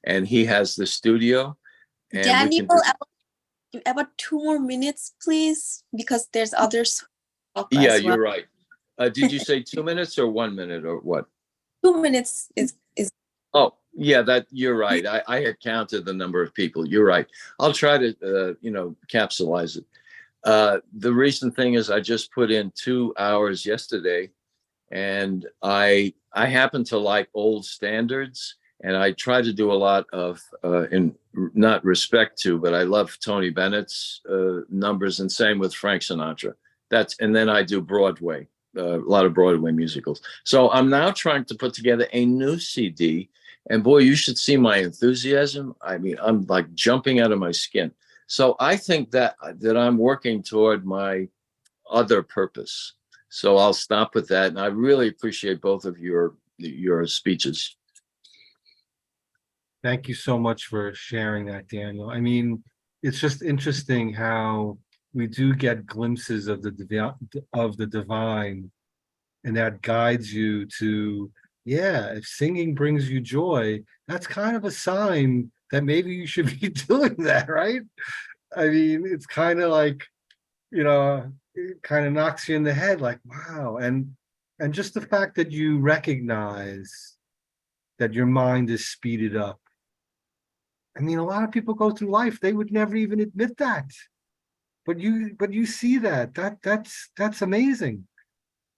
and he has the studio. And Daniel, about 2 more minutes, please, because there's others. Yeah, you're right. Did you say 2 minutes or 1 minute or what? 2 minutes is. Oh, yeah, you're right. I had counted the number of people. You're right. I'll try to, capsulize it. The recent thing is I just put in 2 hours yesterday, and I happen to like old standards, and I try to do a lot of, in not respect to, but I love Tony Bennett's numbers, and same with Frank Sinatra. And then I do Broadway, a lot of Broadway musicals. So I'm now trying to put together a new CD, and boy, you should see my enthusiasm. I mean, I'm like jumping out of my skin. So I think that I'm working toward my other purpose. So I'll stop with that. And I really appreciate both of your speeches. Thank you so much for sharing that, Daniel. I mean, it's just interesting how we do get glimpses of the divine, and that guides you to, if singing brings you joy, that's kind of a sign that maybe you should be doing that, right? I mean, it's kind of like, it kind of knocks you in the head, like, wow. And just the fact that you recognize that your mind is speeded up. I mean, a lot of people go through life, they would never even admit that. But you see that's amazing.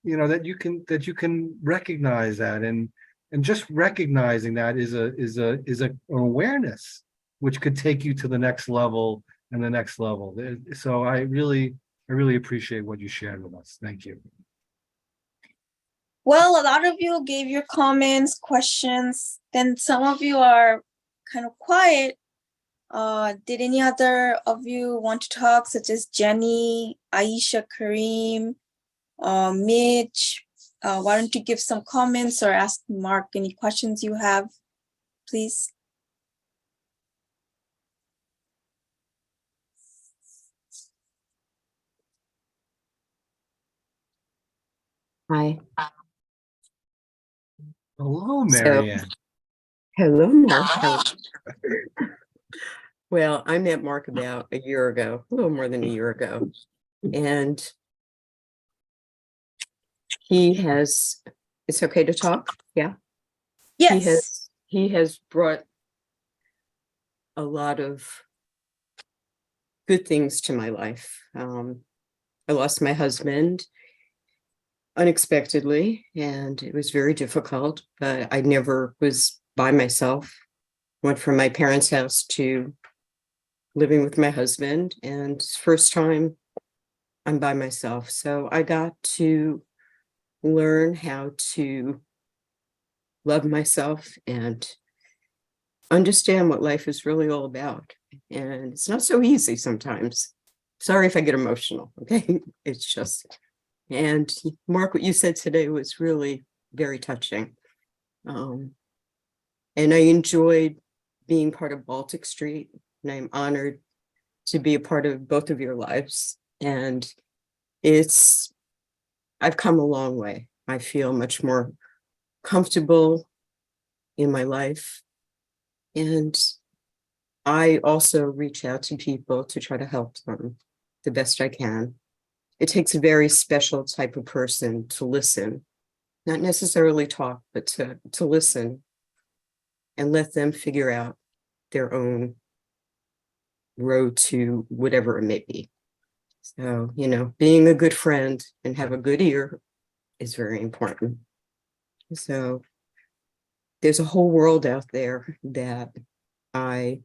That you can recognize that, and just recognizing that is an awareness which could take you to the next level and the next level. So I really appreciate what you shared with us. Thank you. Well, a lot of you gave your comments, questions, then some of you are kind of quiet. Did any other of you want to talk, such as Jenny, Aisha, Kareem, Mitch? Why don't you give some comments or ask Mark any questions you have, please? Hi. Hello, So, Marianne. hello, Mark. Well, I met Mark about a year ago, a little more than a year ago. And he has, it's okay to talk? Yeah. Yes. He has brought a lot of good things to my life. I lost my husband unexpectedly, and it was very difficult, but I never was by myself. Went from my parents' house to living with my husband, and it's the first time I'm by myself. So I got to learn how to love myself and understand what life is really all about. And it's not so easy sometimes. Sorry if I get emotional, okay? It's just, and Mark, what you said today was really very touching. And I enjoyed being part of Baltic Street, and I'm honored to be a part of both of your lives. And I've come a long way. I feel much more comfortable in my life. And I also reach out to people to try to help them the best I can. It takes a very special type of person to listen, not necessarily talk, but to listen and let them figure out their own road to whatever it may be. So, being a good friend and have a good ear is very important. So there's a whole world out there that I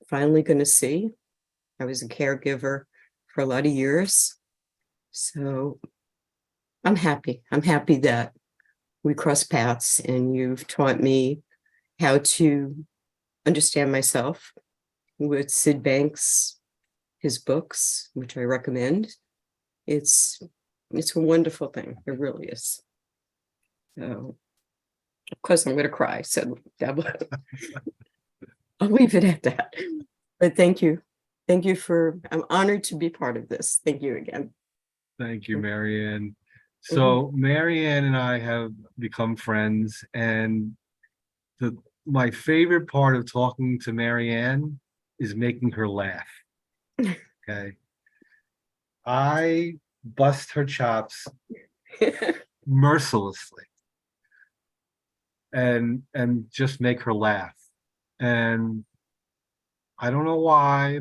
finally going to see. I was a caregiver for a lot of years. So I'm happy. I'm happy that we cross paths and you've taught me how to understand myself with Sid Banks, his books, which I recommend. It's a wonderful thing. It really is. So, of course, I'm going to cry. So I'll leave it at that. But thank you. Thank you I'm honored to be part of this. Thank you again. Thank you, Marianne. So Marianne and I have become friends, and my favorite part of talking to Marianne is making her laugh. Okay. I bust her chops mercilessly and just make her laugh. And I don't know why,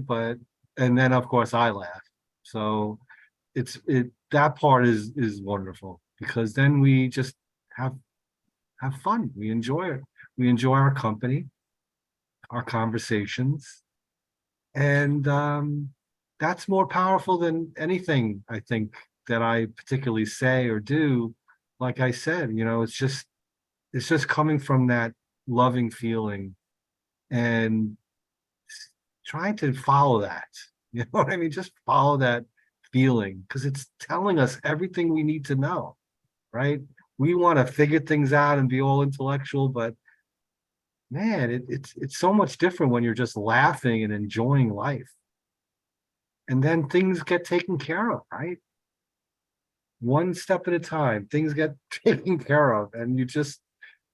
and then of course I laugh. So that part is wonderful, because then we just have fun. We enjoy it. We enjoy our company, our conversations. And that's more powerful than anything, I think, that I particularly say or do. Like I said, it's just coming from that loving feeling and trying to follow that. You know what I mean? Just follow that feeling, because it's telling us everything we need to know, right? We want to figure things out and be all intellectual, but man, it's so much different when you're just laughing and enjoying life. And then things get taken care of, right? One step at a time, things get taken care of, and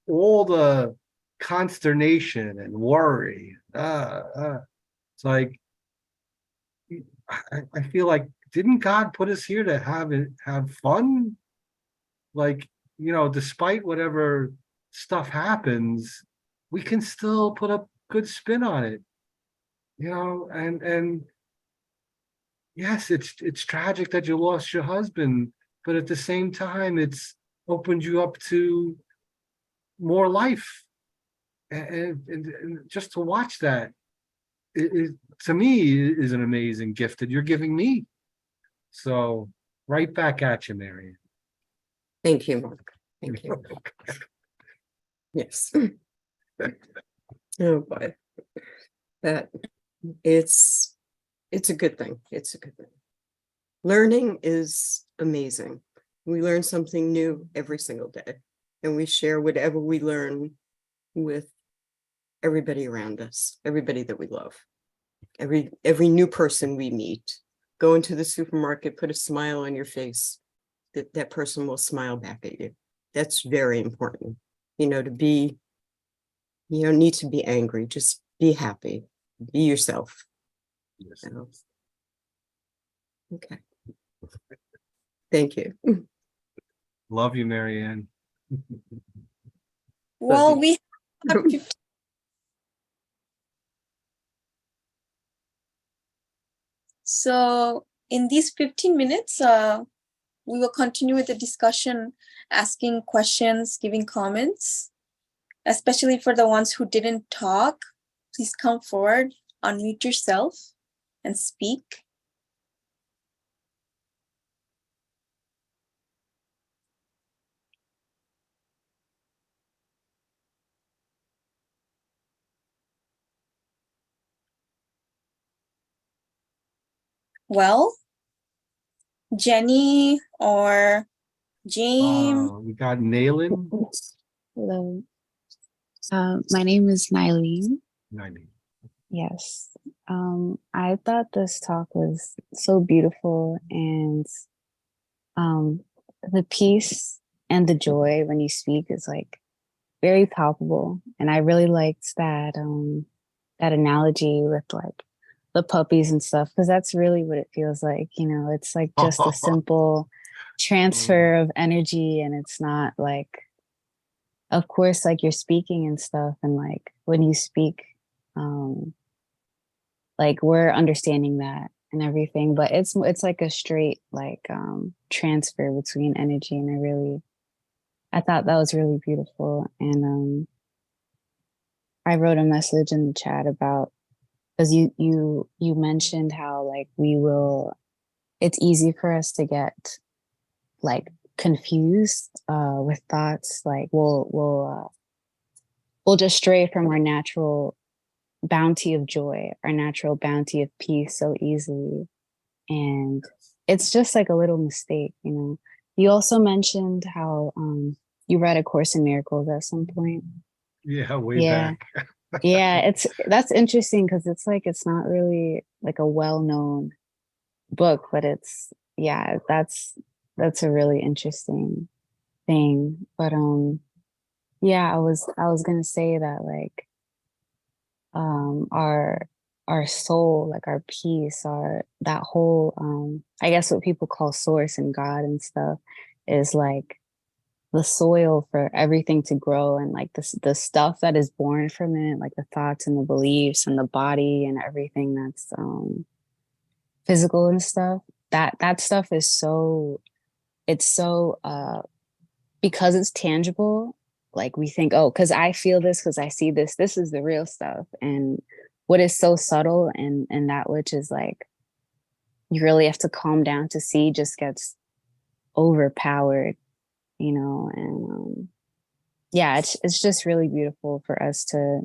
all the consternation and worry. It's like, I feel like, didn't God put us here to have fun? Like, despite whatever stuff happens, we can still put a good spin on it. And yes, it's tragic that you lost your husband, but at the same time, it's opened you up to more life. And just to watch that, to me, is an amazing gift that you're giving me. So right back at you, Marianne. Thank you, Mark. Thank you. Yes. Oh boy. But it's a good thing. It's a good thing. Learning is amazing. We learn something new every single day, and we share whatever we learn with everybody around us, everybody that we love, every new person we meet. Go into the supermarket, put a smile on your face, that person will smile back at you. That's very important. You know, you don't need to be angry, just be happy, be yourself. Yes. So, okay. Thank you. Love you, Marianne. Well, we have 15 So in these 15 minutes, we will continue with the discussion, asking questions, giving comments, especially for the ones who didn't talk. Please come forward, unmute yourself, and speak. Well, Jenny or James. We got Nayland. Hello. My name is Nylene. Yes. I thought this talk was so beautiful, and the peace and the joy when you speak is like very palpable. And I really liked that that analogy with like the puppies and stuff, because that's really what it feels like. You know, it's like just a simple transfer of energy, and it's not like, of course, like you're speaking and stuff, and like when you speak, like we're understanding that and everything, but it's like a straight like transfer between energy, and I thought that was really beautiful. And I wrote a message in the chat about, because you mentioned how like it's easy for us to get like confused with thoughts, like we'll just stray from our natural bounty of joy, our natural bounty of peace so easily. And it's just like a little mistake, you know. You also mentioned how you read A Course in Miracles at some point. Yeah, way back. Yeah, that's interesting, because it's like it's not really like a well-known book, but that's a really interesting thing. But yeah, I was gonna say that like our soul, like our peace, that whole I guess what people call source and God and stuff, is like the soil for everything to grow, and like the stuff that is born from it, like the thoughts and the beliefs and the body and everything that's physical and stuff, that stuff is so because it's tangible, like we think, oh, because I feel this, because I see this is the real stuff. And what is so subtle and that which is like you really have to calm down to see, just gets overpowered, you know. And yeah, it's just really beautiful for us to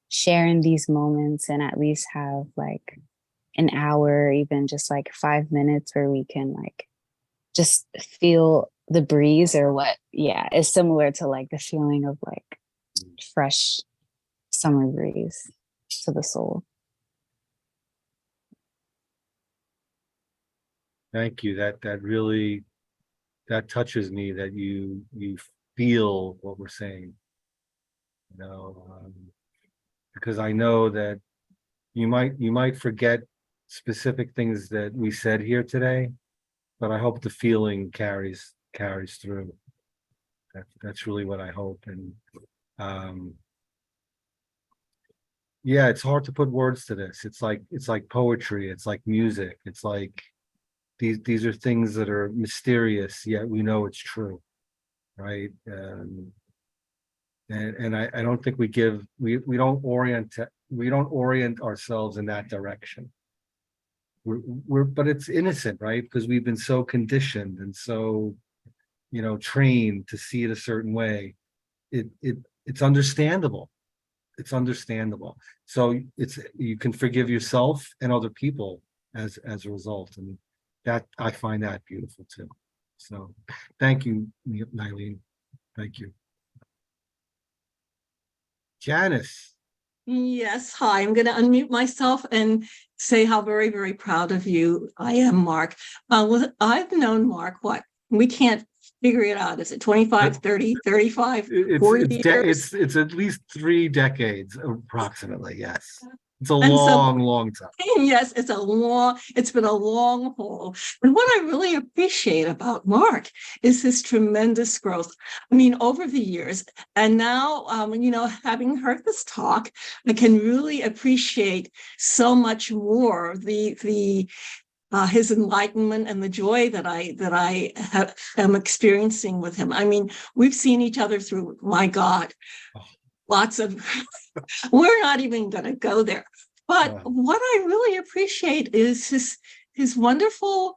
share in these moments, and at least have like an hour, even just like 5 minutes, where we can like just feel the breeze, or what is similar to like the feeling of like fresh summer breeze to the soul. Thank you. That really touches me, that you feel what we're saying, you know, because I know that you might forget specific things that we said here today, but I hope the feeling carries through. That's really what I hope. And yeah, it's hard to put words to this. It's like poetry. It's like music. It's like these are things that are mysterious, yet we know it's true, right? And I don't think we don't orient ourselves in that direction. But it's innocent, right? Because we've been so conditioned and so, you know, trained to see it a certain way. It's understandable, it's understandable. So you can forgive yourself and other people as a result. And that, I find that beautiful too. So thank you, Nylene. Thank you. Janice. Yes, hi. I'm going to unmute myself and say how very, very proud of you I am, Mark. I've known Mark, what? We can't figure it out. Is it 25, 30, 35, 40 years? It's at least 3 decades, approximately, yes. It's a And so- long time. Yes, it's been a long haul. And what I really appreciate about Mark is his tremendous growth. I mean, over the years, and now, having heard this talk, I can really appreciate so much more his enlightenment and the joy that I am experiencing with him. I mean, we've seen each other through, my God, lots of, we're not even going to go there. But what I really appreciate is his wonderful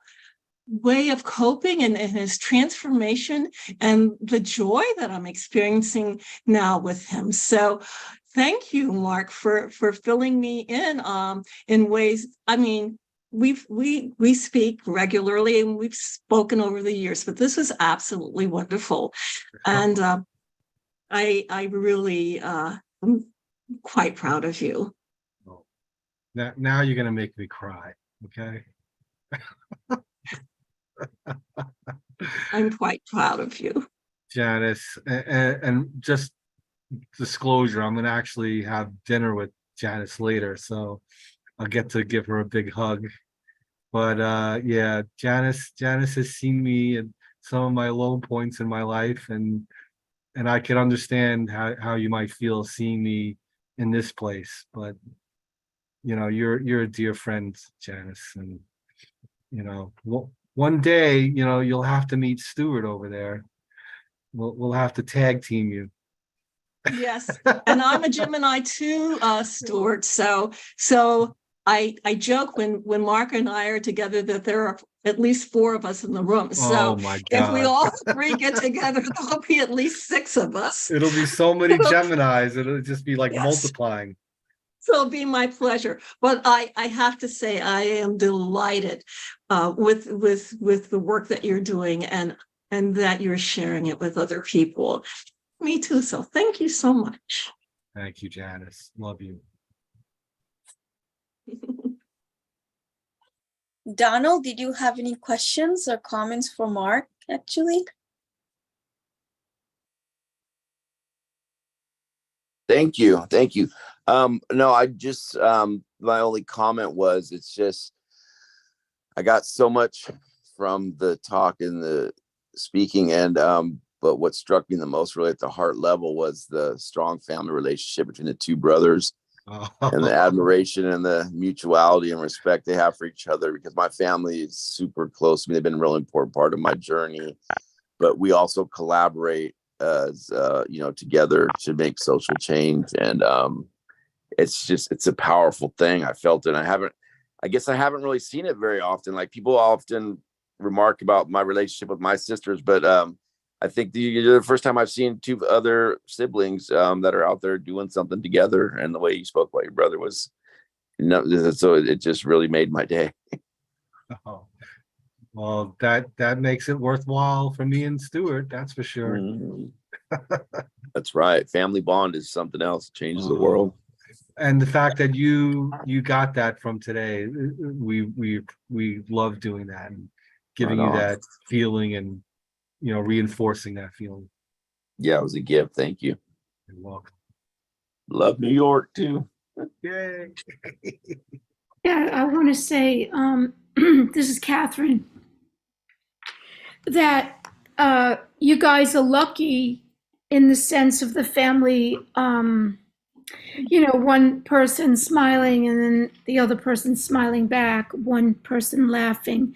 way of coping and his transformation and the joy that I'm experiencing now with him. So thank you, Mark, for filling me in ways. I mean, we speak regularly and we've spoken over the years, but this was absolutely wonderful. And I really am quite proud of you. Now you're going to make me cry, okay? I'm quite proud of you. Janice, and just disclosure, I'm going to actually have dinner with Janice later, so I'll get to give her a big hug. But yeah, Janice has seen me at some of my low points in my life, and I can understand how you might feel seeing me in this place. But you know, you're a dear friend, Janice, and you know, one day, you know, you'll have to meet Stewart over there. We'll have to tag team you. Yes, and I'm a Gemini too, Stewart. So I joke when Mark and I are together that there are at least 4 of us in the room. So Oh my God. if we all 3 get together, there'll be at least 6 of us. It'll be so many Geminis. It'll just be like multiplying. So it'll be my pleasure. But I have to say, I am delighted with the work that you're doing and that you're sharing it with other people. Me too. So thank you so much. Thank you, Janice. Love you. Donald, did you have any questions or comments for Mark, actually? Thank you. No, I just my only comment was it's just I got so much from the talk and the speaking, and but what struck me the most really at the heart level was the strong family relationship between the 2 brothers. And the admiration and the mutuality and respect they have for each other, because my family is super close to me. They've been a really important part of my journey, but we also collaborate as together to make social change. And it's a powerful thing. I felt it. I guess I haven't really seen it very often. Like, people often remark about my relationship with my sisters, but I think the first time I've seen 2 other siblings that are out there doing something together, and the way you spoke about your brother was, so it just really made my day. Oh, well, that makes it worthwhile for me and Stewart. That's for sure. That's right. Family bond is something else. It changes the world. And the fact that you got that from today, we love doing that and giving you that feeling and, you know, reinforcing that feeling. Yeah, it was a gift. Thank you. You're welcome. Love New York too. Yay. Yeah, I want to say, this is Catherine, that you guys are lucky in the sense of the family, one person smiling and then the other person smiling back, one person laughing,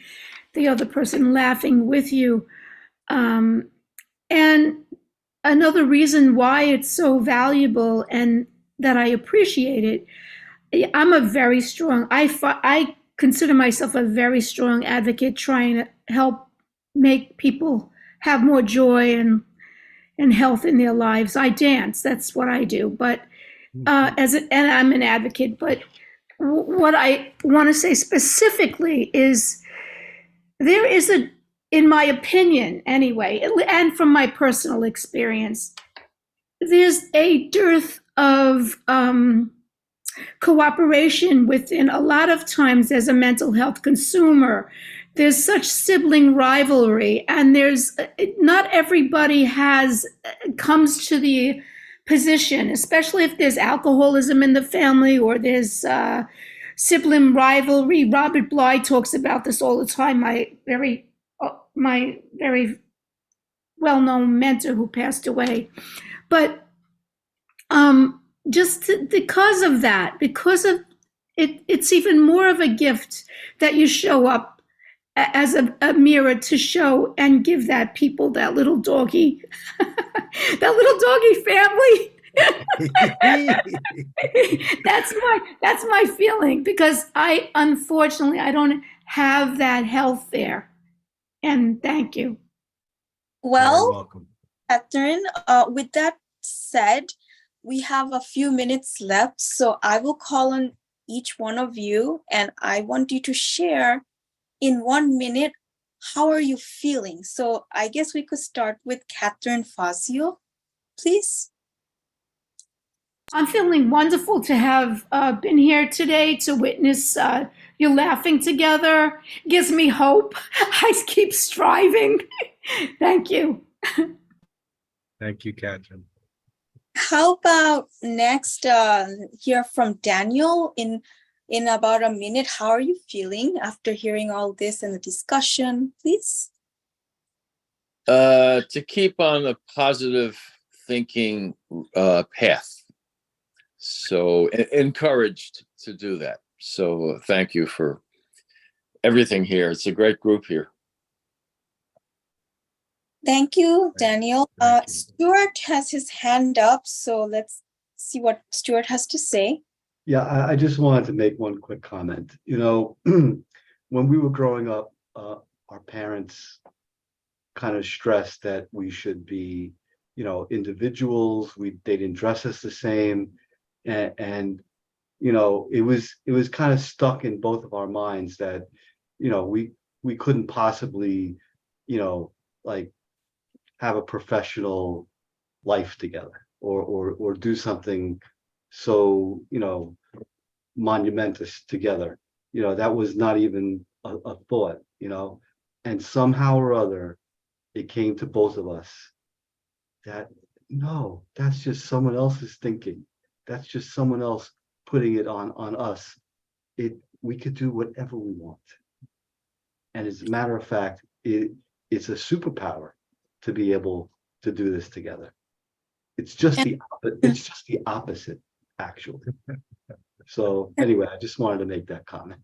the other person laughing with you. And another reason why it's so valuable and that I appreciate it, I'm a very strong, I consider myself a very strong advocate trying to help make people have more joy and health in their lives. I dance, that's what I do. But and I'm an advocate, but what I want to say specifically is there is in my opinion anyway, and from my personal experience, there's a dearth of cooperation within. A lot of times as a mental health consumer, there's such sibling rivalry, and there's not everybody comes to the position, especially if there's alcoholism in the family or there's sibling rivalry. Robert Bly talks about this all the time, my very well-known mentor who passed away. But just because of that, because of it, it's even more of a gift that you show up as a mirror to show and give that people, that little doggy, that little doggy family. That's my feeling, because unfortunately I don't have that health there. And thank you. Well, welcome. Catherine, with that said, we have a few minutes left, so I will call on each one of you, and I want you to share in 1 minute, how are you feeling? So I guess we could start with Catherine Fazio, please. I'm feeling wonderful to have been here today to witness you laughing together. Gives me hope. I keep striving. Thank you. Thank you, Catherine. How about next, hear from Daniel in about a minute. How are you feeling after hearing all this and the discussion, please? To keep on a positive thinking path. So encouraged to do that. So thank you for everything here. It's a great group here. Thank you, Daniel. Stewart has his hand up, so let's see what Stewart has to say. Yeah, I just wanted to make one quick comment. You know, when we were growing up, our parents kind of stressed that we should be, you know, individuals. They didn't dress us the same, and you know, it was kind of stuck in both of our minds that, you know, we couldn't possibly, you know, like have a professional life together or do something so, you know, monumentous together. You know, that was not even a thought, you know, and somehow or other it came to both of us that no, that's just someone else's thinking. That's just someone else putting it on us. We could do whatever we want. And as a matter of fact, it's a superpower to be able to do this together. It's just the opposite, actually. So anyway, I just wanted to make that comment.